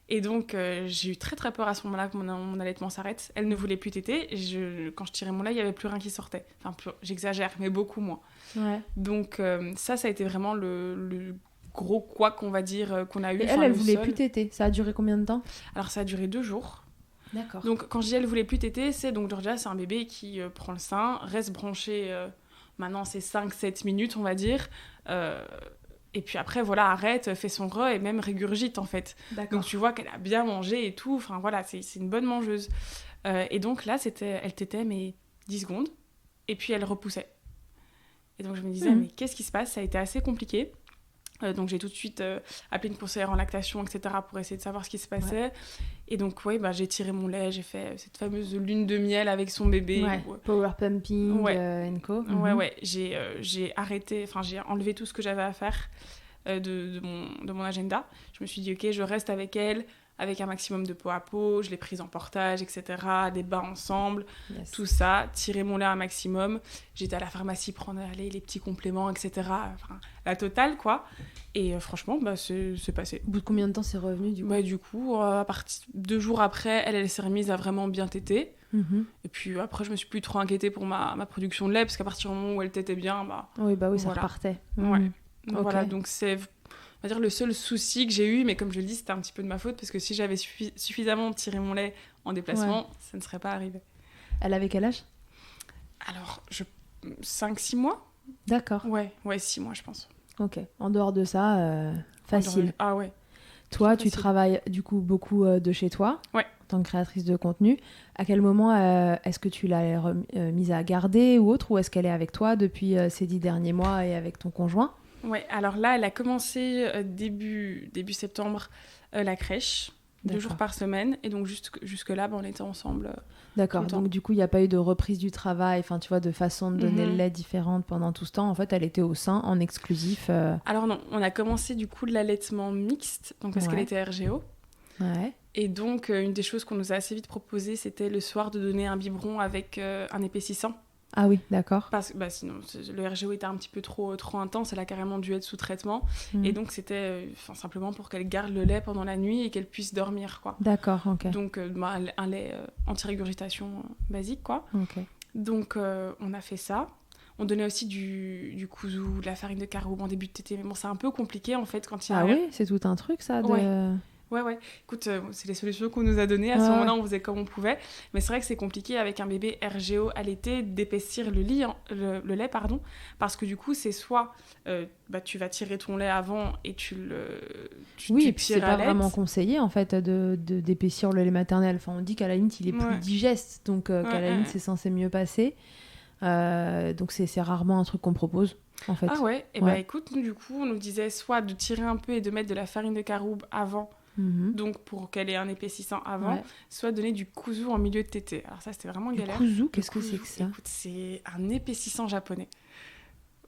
Et donc, j'ai eu très très peur à ce moment-là que mon allaitement s'arrête. Elle ne voulait plus téter. Et quand je tirais mon lait, il n'y avait plus rien qui sortait. Enfin, j'exagère, mais beaucoup moins. Ouais. Donc, ça a été vraiment le gros quoi qu'on va dire qu'on a eu. Et elle voulait plus téter. Ça a duré combien de temps ? Alors, ça a duré 2 jours. D'accord. Donc, quand je dis elle voulait plus téter, c'est donc Georgia, c'est un bébé qui prend le sein, reste branché, maintenant c'est 5-7 minutes, on va dire. Et puis après, voilà, arrête, fait son re et même régurgite, en fait. D'accord. Donc, tu vois qu'elle a bien mangé et tout. Enfin, voilà, c'est une bonne mangeuse. Et donc, là, elle tétait, mais 10 secondes. Et puis, elle repoussait. Et donc, je me disais, mais qu'est-ce qui se passe ? Ça a été assez compliqué. Donc, j'ai tout de suite appelé une conseillère en lactation, etc., pour essayer de savoir ce qui se passait. Ouais. Et donc, j'ai tiré mon lait. J'ai fait cette fameuse lune de miel avec son bébé. Ouais. Power pumping, co. Ouais. J'ai arrêté, j'ai enlevé tout ce que j'avais à faire de mon agenda. Je me suis dit, ok, je reste avec elle, avec un maximum de peau à peau. Je l'ai prise en portage, etc., des bains ensemble, tout ça, tirer mon lait un maximum. J'étais à la pharmacie prendre les petits compléments, etc., la totale, quoi. Et franchement, c'est passé. Au bout de combien de temps c'est revenu, du coup ? Du coup, à partir 2 jours après, elle s'est remise à vraiment bien téter. Et puis après, je me suis plus trop inquiétée pour ma production de lait, parce qu'à partir du moment où elle tétait bien, oui, ça repartait. Ouais. Okay. Voilà, donc c'est, on va dire, le seul souci que j'ai eu, mais comme je le dis, c'était un petit peu de ma faute, parce que si j'avais suffisamment tiré mon lait en déplacement, ça ne serait pas arrivé. Elle avait quel âge ? Alors, 5-6 mois. D'accord. Ouais, 6 mois, je pense. Ok. En dehors de ça, facile. Ah ouais. Toi, tu travailles du coup beaucoup de chez toi, en tant que créatrice de contenu. À quel moment est-ce que tu l'as mise à garder ou autre, ou est-ce qu'elle est avec toi depuis ces 10 derniers mois et avec ton conjoint ? Ouais, alors là, elle a commencé début septembre la crèche, 2 jours par semaine, et donc jusque-là, on était ensemble. D'accord, donc du coup, il n'y a pas eu de reprise du travail, de façon de donner le lait différente pendant tout ce temps. En fait, elle était au sein, en exclusif. Alors non, on a commencé du coup de l'allaitement mixte, donc parce qu'elle était RGO. Ouais. Et donc, une des choses qu'on nous a assez vite proposé, c'était le soir de donner un biberon avec un épaississant. Ah oui, d'accord. Parce que sinon, le RGO était un petit peu trop intense, elle a carrément dû être sous traitement. Et donc, c'était simplement pour qu'elle garde le lait pendant la nuit et qu'elle puisse dormir, quoi. D'accord, ok. Donc, un lait anti-régurgitation basique, quoi. Ok. Donc, on a fait ça. On donnait aussi du kuzu, de la farine de caroube en début de tétée. Mais bon, c'est un peu compliqué en fait quand il y a... Ah oui, c'est tout un truc ça de... Ouais. Écoute, c'est les solutions qu'on nous a données. À ce moment-là, on faisait comme on pouvait. Mais c'est vrai que c'est compliqué avec un bébé RGO allaité d'épaissir le lait, parce que du coup, c'est soit tu vas tirer ton lait avant et tu et puis c'est pas vraiment conseillé en fait d'épaissir le lait maternel. Enfin, on dit qu'à la limite, il est plus digeste, donc qu'à la limite, c'est censé mieux passer. Donc c'est rarement un truc qu'on propose. En fait. Ah ouais, et bah écoute, nous, du coup, on nous disait soit de tirer un peu et de mettre de la farine de caroube avant, donc pour qu'elle ait un épaississant avant, soit donner du kuzu en milieu de tétée. Alors ça, c'était vraiment galère. Kuzu, qu'est-ce que c'est que ça ? Écoute, c'est un épaississant japonais.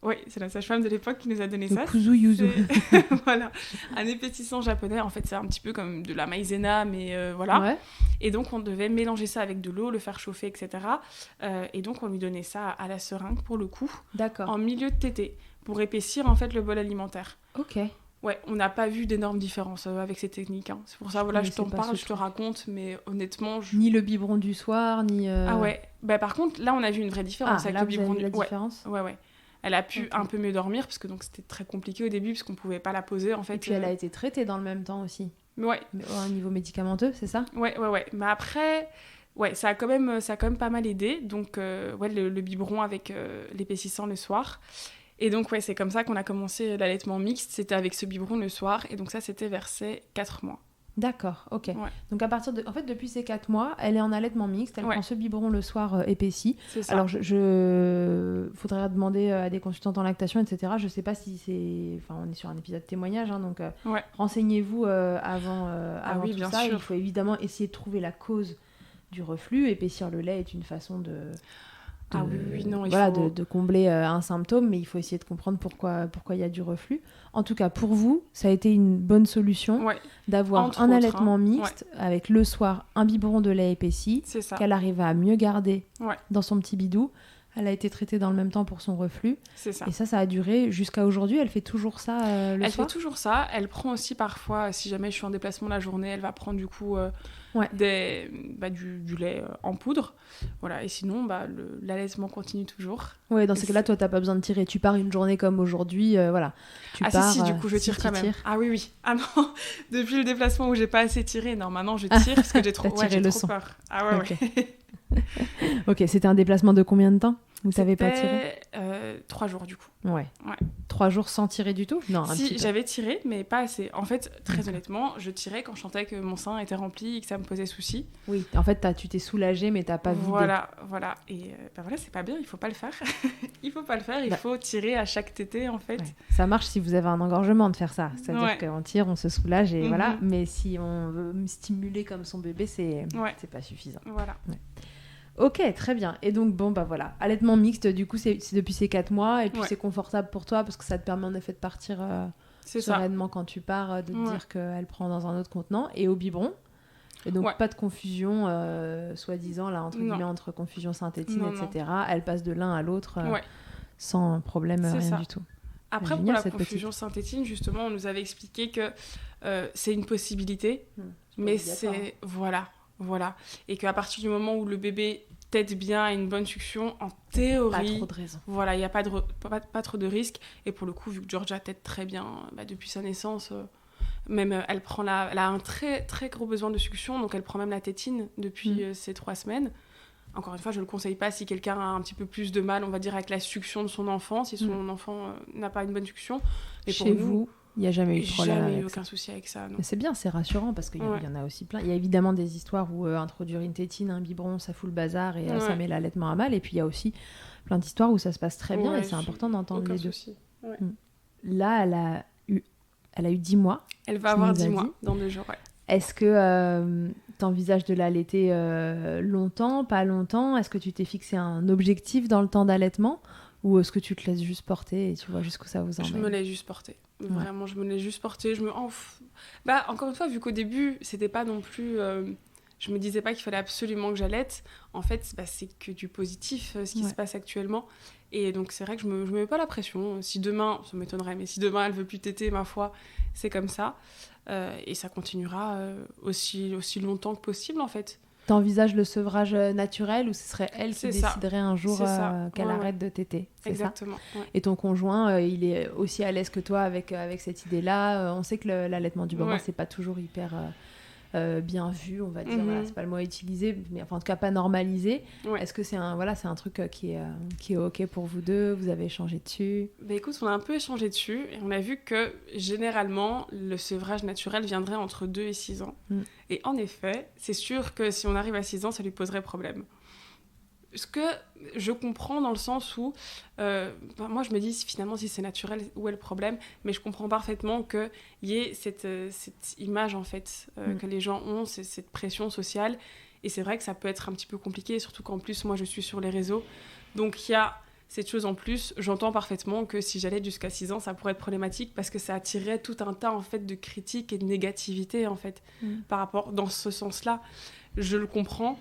Oui, c'est la sage-femme de l'époque qui nous a donné ça. Kuzu yuzu. Voilà, un épaississant japonais. En fait, c'est un petit peu comme de la maïzena, mais voilà. Ouais. Et donc, on devait mélanger ça avec de l'eau, le faire chauffer, etc. Et donc, on lui donnait ça à la seringue, pour le coup. D'accord. En milieu de tétée, pour épaissir, en fait, le bol alimentaire. Ok. Ouais, on n'a pas vu d'énormes différences avec ces techniques. Hein. C'est pour ça, voilà, je t'en parle, je te raconte, mais honnêtement... Ni le biberon du soir, ni... Ah ouais. Bah, par contre, là, on a vu une vraie différence avec là, le biberon la différence. Ouais. Elle a pu un peu mieux dormir, parce que donc, c'était très compliqué au début, parce qu'on ne pouvait pas la poser, en fait. Et puis, elle a été traitée dans le même temps aussi. Ouais. Au niveau médicamenteux, c'est ça ? Ouais. Mais après... Ouais, ça a quand même pas mal aidé. Donc, le biberon avec l'épaississant le soir. Et donc, c'est comme ça qu'on a commencé l'allaitement mixte. C'était avec ce biberon le soir. Et donc, ça, c'était vers ses 4 mois. D'accord, ok. Ouais. Donc, à partir de... En fait, depuis ses 4 mois, elle est en allaitement mixte. Elle prend ce biberon le soir épaissi. C'est ça. Alors, faudrait demander à des consultantes en lactation, etc. Je sais pas si c'est... Enfin, on est sur un épisode témoignage, hein, donc renseignez-vous avant oui, tout bien ça. sûr. Il faut évidemment essayer de trouver la cause du reflux. Épaissir le lait est une façon de combler un symptôme, mais il faut essayer de comprendre pourquoi il y a du reflux. En tout cas, pour vous, ça a été une bonne solution d'avoir un allaitement mixte avec le soir un biberon de lait épaissi qu'elle arrive à mieux garder dans son petit bidou. Elle a été traitée dans le même temps pour son reflux. C'est ça. Et ça a duré jusqu'à aujourd'hui. Elle fait toujours ça le soir ? Elle fait toujours ça. Elle prend aussi parfois, si jamais je suis en déplacement la journée, elle va prendre du coup du lait en poudre. Voilà. Et sinon, l'allaitement continue toujours. Ouais, dans ces cas-là, toi, t'as pas besoin de tirer. Tu pars une journée comme aujourd'hui, voilà. Si, du coup, je tire quand même. Ah oui. Ah non, depuis le déplacement où j'ai pas assez tiré, non, maintenant je tire parce que j'ai trop peur. Ah ouais, okay. Ok, c'était un déplacement de combien de temps ? Vous t'avez pas tiré 3 jours du coup. Ouais. 3 jours sans tirer du tout ? Non, j'avais tiré, mais pas assez. En fait, très honnêtement, je tirais quand je sentais que mon sein était rempli et que ça me posait souci. Oui, en fait, tu t'es soulagée, mais t'as pas vidé. Voilà. Et c'est pas bien, il faut pas le faire. Il faut tirer à chaque tétée, en fait. Ouais. Ça marche si vous avez un engorgement de faire ça. C'est-à-dire qu'on tire, on se soulage et voilà. Mais si on veut stimuler comme son bébé, c'est pas suffisant. Voilà. Ouais. Ok, très bien. Et donc, voilà. Allaitement mixte, du coup, c'est depuis ces 4 mois. Et puis, c'est confortable pour toi parce que ça te permet en effet de partir sereinement quand tu pars, de te dire qu'elle prend dans un autre contenant. Et au biberon. Et donc, pas de confusion, soi-disant, là, entre guillemets, entre confusion synthétine, etc. Elle passe de l'un à l'autre sans problème, rien du tout. Après, pour la confusion synthétine, justement, on nous avait expliqué que c'est une possibilité. Mais c'est... Voilà. Et qu'à partir du moment où le bébé tète bien à une bonne succión, en théorie... Pas trop de raison. Voilà, il n'y a pas trop de risques. Et pour le coup, vu que Georgia tète très bien depuis sa naissance, même elle a un très, très gros besoin de succion, donc elle prend même la tétine depuis ces 3 semaines. Encore une fois, je ne le conseille pas si quelqu'un a un petit peu plus de mal, on va dire, avec la succion de son enfant, si son enfant n'a pas une bonne succion. Mais chez vous, il n'y a jamais eu de problème. Jamais eu aucun souci avec ça. Non. Mais c'est bien, c'est rassurant parce qu'il y en a aussi plein. Il y a évidemment des histoires où introduire une tétine, un biberon, ça fout le bazar et ça met l'allaitement à mal. Et puis il y a aussi plein d'histoires où ça se passe très bien et c'est important d'entendre les deux. Ouais. Là, elle a eu 10 mois. Elle va avoir 10 mois dans 2 jours, Est-ce que tu envisages de l'allaiter longtemps, pas longtemps ? Est-ce que tu t'es fixé un objectif dans le temps d'allaitement ? Ou est-ce que tu te laisses juste porter et tu vois jusqu'où ça vous emmène ? Je me laisse juste porter. Vraiment, je me laisse juste porter. Encore une fois, vu qu'au début, c'était pas non plus... je me disais pas qu'il fallait absolument que j'allaite. En fait, c'est que du positif, ce qui se passe actuellement. Et donc, c'est vrai que je me mets pas la pression. Si demain, ça m'étonnerait, mais si demain, elle veut plus téter, ma foi, c'est comme ça. Et ça continuera aussi longtemps que possible, en fait. T'envisages le sevrage naturel ou ce serait elle qui déciderait un jour qu'elle arrête de téter? C'est exactement. Ça Et ton conjoint, il est aussi à l'aise que toi avec cette idée-là. On sait que l'allaitement du bambin, c'est pas toujours hyper bien vu, on va dire. Voilà, c'est pas le mot à utiliser, mais enfin, en tout cas pas normalisé. Est-ce que c'est un truc qui est OK pour vous deux? Vous avez échangé dessus? Bah écoute, on a un peu échangé dessus et on a vu que généralement le sevrage naturel viendrait entre 2 et 6 ans. Et en effet, c'est sûr que si on arrive à 6 ans, ça lui poserait problème. Ce que je comprends dans le sens où, moi je me dis finalement si c'est naturel, où est le problème? Mais je comprends parfaitement qu'il y ait cette image en fait que les gens ont, cette pression sociale. Et c'est vrai que ça peut être un petit peu compliqué, surtout qu'en plus moi je suis sur les réseaux. Donc il y a cette chose en plus, j'entends parfaitement que si j'allais jusqu'à 6 ans, ça pourrait être problématique parce que ça attirerait tout un tas en fait, de critiques et de négativité en fait, par rapport dans ce sens-là. Je le comprends.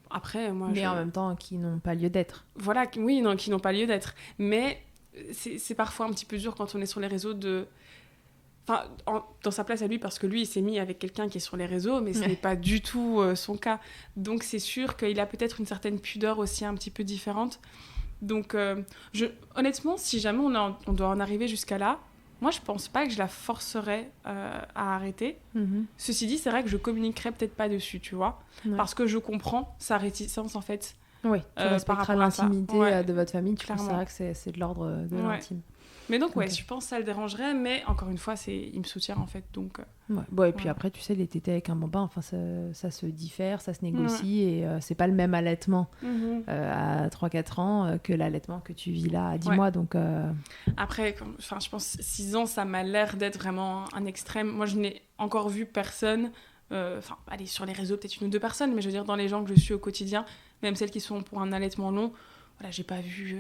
Après, moi, mais en même temps, qui n'ont pas lieu d'être. Voilà, oui, non, qui n'ont pas lieu d'être. Mais c'est parfois un petit peu dur quand on est sur les réseaux de... Enfin, dans sa place à lui, parce que lui, il s'est mis avec quelqu'un qui est sur les réseaux, mais ce n'est pas du tout son cas. Donc, c'est sûr qu'il a peut-être une certaine pudeur aussi un petit peu différente. Donc, honnêtement, si jamais on doit en arriver jusqu'à là, moi, je pense pas que je la forcerais à arrêter. Ceci dit, c'est vrai que je communiquerais peut-être pas dessus, tu vois, parce que je comprends sa réticence, en fait. Oui, tu respecteras l'intimité de votre famille. Tu vois, c'est vrai que c'est de l'ordre de l'intime. Mais donc, je pense que ça le dérangerait, mais encore une fois, il me soutient, en fait, donc... Bon, et puis après, tu sais, les tétés avec un bambin, enfin, ça se diffère, ça se négocie, et c'est pas le même allaitement à 3-4 ans que l'allaitement que tu vis là à 10 mois, donc... Après, je pense 6 ans, ça m'a l'air d'être vraiment un extrême. Moi, je n'ai encore vu personne, allez, sur les réseaux, peut-être 1 ou 2 personnes, mais je veux dire, dans les gens que je suis au quotidien, même celles qui sont pour un allaitement long, voilà, j'ai pas vu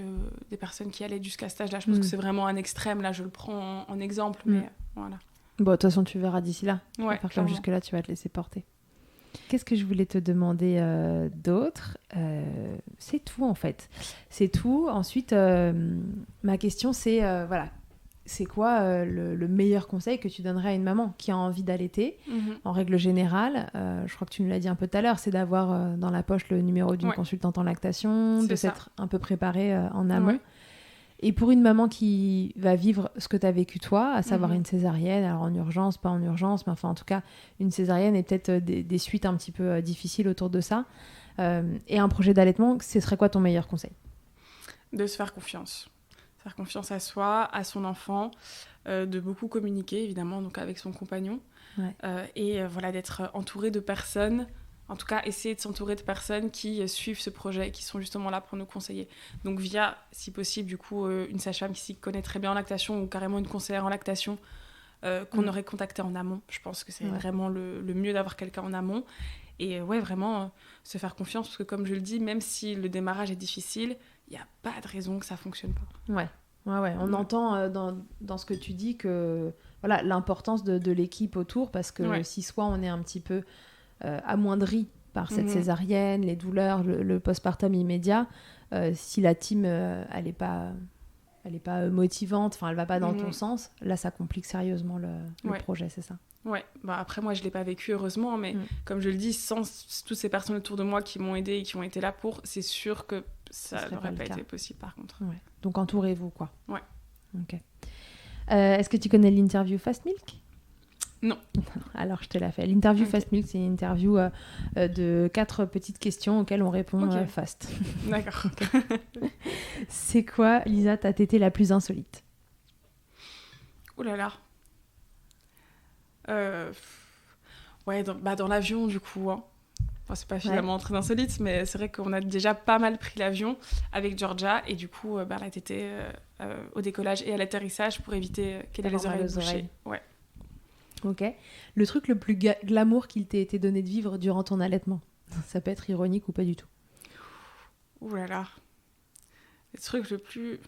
des personnes qui allaient jusqu'à cet âge-là. Je pense que c'est vraiment un extrême. Là, je le prends en exemple, mais voilà. Bon, de toute façon, tu verras d'ici là. Comme jusque-là, tu vas te laisser porter. Qu'est-ce que je voulais te demander d'autre? C'est tout, en fait. C'est tout. Ensuite, ma question, c'est, c'est quoi le meilleur conseil que tu donnerais à une maman qui a envie d'allaiter? En règle générale, je crois que tu nous l'as dit un peu tout à l'heure, c'est d'avoir dans la poche le numéro d'une consultante en lactation, de s'être un peu préparée en amont. Et pour une maman qui va vivre ce que tu as vécu toi, à savoir une césarienne, alors en urgence, pas en urgence, mais enfin en tout cas une césarienne et peut-être des suites un petit peu difficiles autour de ça, et un projet d'allaitement, ce serait quoi ton meilleur conseil? De se faire confiance. Faire confiance à soi, à son enfant, de beaucoup communiquer évidemment donc avec son compagnon, et voilà, d'être entouré de personnes. En tout cas, essayer de s'entourer de personnes qui suivent ce projet, qui sont justement là pour nous conseiller. Donc via, si possible, du coup, une sage-femme qui s'y connaît très bien en lactation ou carrément une conseillère en lactation qu'on aurait contacté en amont. Je pense que c'est vraiment le mieux d'avoir quelqu'un en amont. Et vraiment se faire confiance, parce que comme je le dis, même si le démarrage est difficile, il n'y a pas de raison que ça ne fonctionne pas. Ouais. On entend dans ce que tu dis que voilà, l'importance de l'équipe autour, parce que si soit on est un petit peu... amoindrie par cette césarienne, les douleurs, le postpartum immédiat, si la team elle est pas motivante, enfin elle va pas dans ton sens, là ça complique sérieusement le projet, c'est ça? Après moi je l'ai pas vécu heureusement, mais comme je le dis, sans toutes ces personnes autour de moi qui m'ont aidée et qui ont été là pour, c'est sûr que ça n'aurait pas été possible par contre. Donc entourez-vous quoi. Ok. Est-ce que tu connais l'interview Fast Milk? Non. Alors, je te la fais. L'interview Fast Milk, c'est une interview de 4 petites questions auxquelles on répond fast. D'accord. C'est quoi, Lisa, ta tétée la plus insolite? Ouh là là. Dans l'avion, du coup. Hein. Enfin, c'est pas finalement très insolite, mais c'est vrai qu'on a déjà pas mal pris l'avion avec Georgia, et du coup, la tétée au décollage et à l'atterrissage pour éviter qu'elle ait les oreilles bouchées. Ouais. Ok. Le truc le plus glamour qu'il t'ait été donné de vivre durant ton allaitement? Ça peut être ironique ou pas du tout. Ouh là là. Le truc le plus...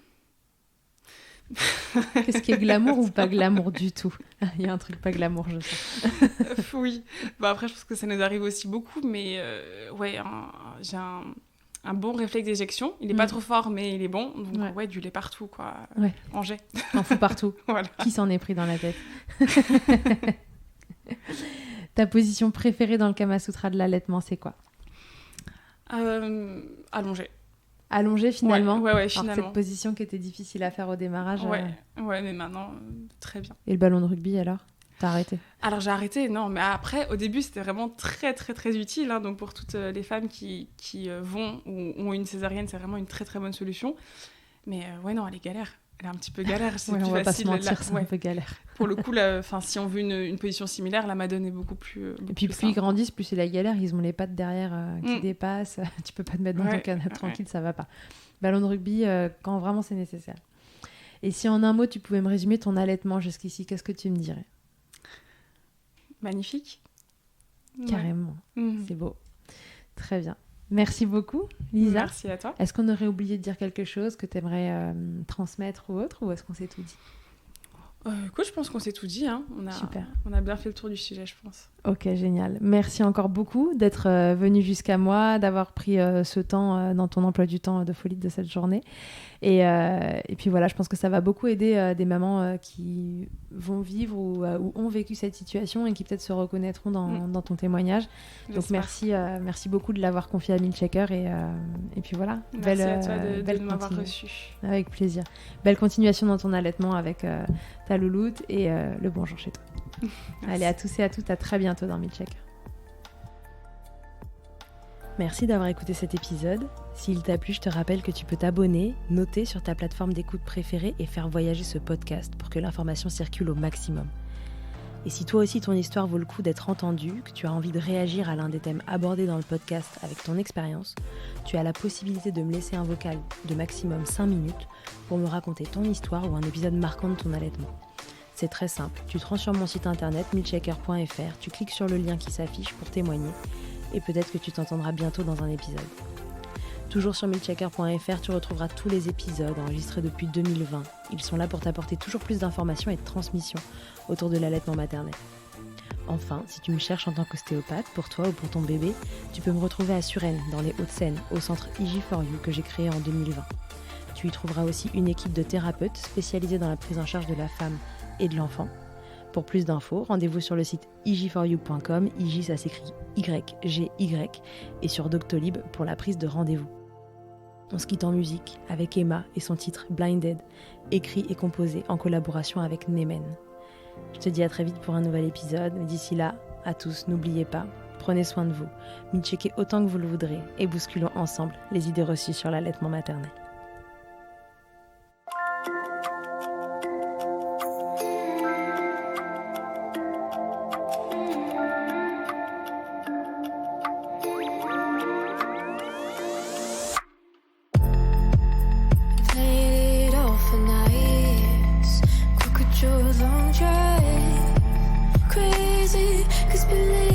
Qu'est-ce qui est glamour ou pas glamour du tout? Il y a un truc pas glamour, je sais. Oui. Après, je pense que ça nous arrive aussi beaucoup, mais j'ai un bon réflexe d'éjection. Il est pas trop fort, mais il est bon. Donc, du lait partout, quoi. En jet. T'en fous partout. Voilà. Qui s'en est pris dans la tête? Ta position préférée dans le Kama Sutra de l'allaitement, c'est quoi? Allongé. Allongé finalement? Ouais, finalement. Alors, cette position qui était difficile à faire au démarrage. Ouais, mais maintenant, très bien. Et le ballon de rugby alors? T'as arrêté? Alors j'ai arrêté, non, mais après, au début, c'était vraiment très, très, très utile. Donc pour toutes les femmes qui vont ou ont une césarienne, c'est vraiment une très, très bonne solution. Mais non, elle est galère. Elle est un petit peu galère. C'est plus on va facile. Pas se mentir, c'est un peu galère. Pour le coup, si on veut une position similaire, la Madone est beaucoup plus. Et puis plus ils grandissent, plus c'est la galère. Ils ont les pattes derrière qui dépassent. Tu peux pas te mettre dans ton canapé tranquille, ça va pas. Ballon de rugby, quand vraiment c'est nécessaire. Et si en un mot, tu pouvais me résumer ton allaitement jusqu'ici, qu'est-ce que tu me dirais? Magnifique. Carrément. C'est beau. Très bien. Merci beaucoup, Lisa. Merci à toi. Est-ce qu'on aurait oublié de dire quelque chose que tu aimerais transmettre ou autre, ou est-ce qu'on s'est tout dit? Écoute, je pense qu'on s'est tout dit. Super. On a bien fait le tour du sujet, je pense. Ok, génial. Merci encore beaucoup d'être venu jusqu'à moi, d'avoir pris ce temps dans ton emploi du temps de folie de cette journée. Et puis voilà, je pense que ça va beaucoup aider des mamans qui vont vivre ou ont vécu cette situation et qui peut-être se reconnaîtront dans ton témoignage. Donc merci beaucoup de l'avoir confié à Milkshaker et puis voilà. Merci à toi de m'avoir reçu. Avec plaisir. Belle continuation dans ton allaitement avec ta louloute et le bonjour chez toi. Allez, à tous et à toutes, à très bientôt dans Milkshaker. Merci d'avoir écouté cet épisode. S'il t'a plu, je te rappelle que tu peux t'abonner, noter sur ta plateforme d'écoute préférée et faire voyager ce podcast pour que l'information circule au maximum. Et si toi aussi ton histoire vaut le coup d'être entendue, que tu as envie de réagir à l'un des thèmes abordés dans le podcast avec ton expérience, tu as la possibilité de me laisser un vocal de maximum 5 minutes pour me raconter ton histoire ou un épisode marquant de ton allaitement. C'est très simple, tu te rends sur mon site internet milkshaker.fr, tu cliques sur le lien qui s'affiche pour témoigner et peut-être que tu t'entendras bientôt dans un épisode. Toujours sur milkshaker.fr, tu retrouveras tous les épisodes enregistrés depuis 2020. Ils sont là pour t'apporter toujours plus d'informations et de transmissions autour de l'allaitement maternel. Enfin, si tu me cherches en tant qu'ostéopathe, pour toi ou pour ton bébé, tu peux me retrouver à Suresnes, dans les Hauts-de-Seine, au centre IG4U que j'ai créé en 2020. Tu y trouveras aussi une équipe de thérapeutes spécialisés dans la prise en charge de la femme et de l'enfant. Pour plus d'infos, rendez-vous sur le site ig4u.com, IG ça s'écrit YGY, et sur Doctolib pour la prise de rendez-vous. On se quitte en musique avec Emma et son titre Blinded, écrit et composé en collaboration avec Nemen. Je te dis à très vite pour un nouvel épisode, mais d'ici là, à tous, n'oubliez pas, prenez soin de vous, milkshaker autant que vous le voudrez et bousculons ensemble les idées reçues sur l'allaitement maternel. Long drive, crazy, 'cause believe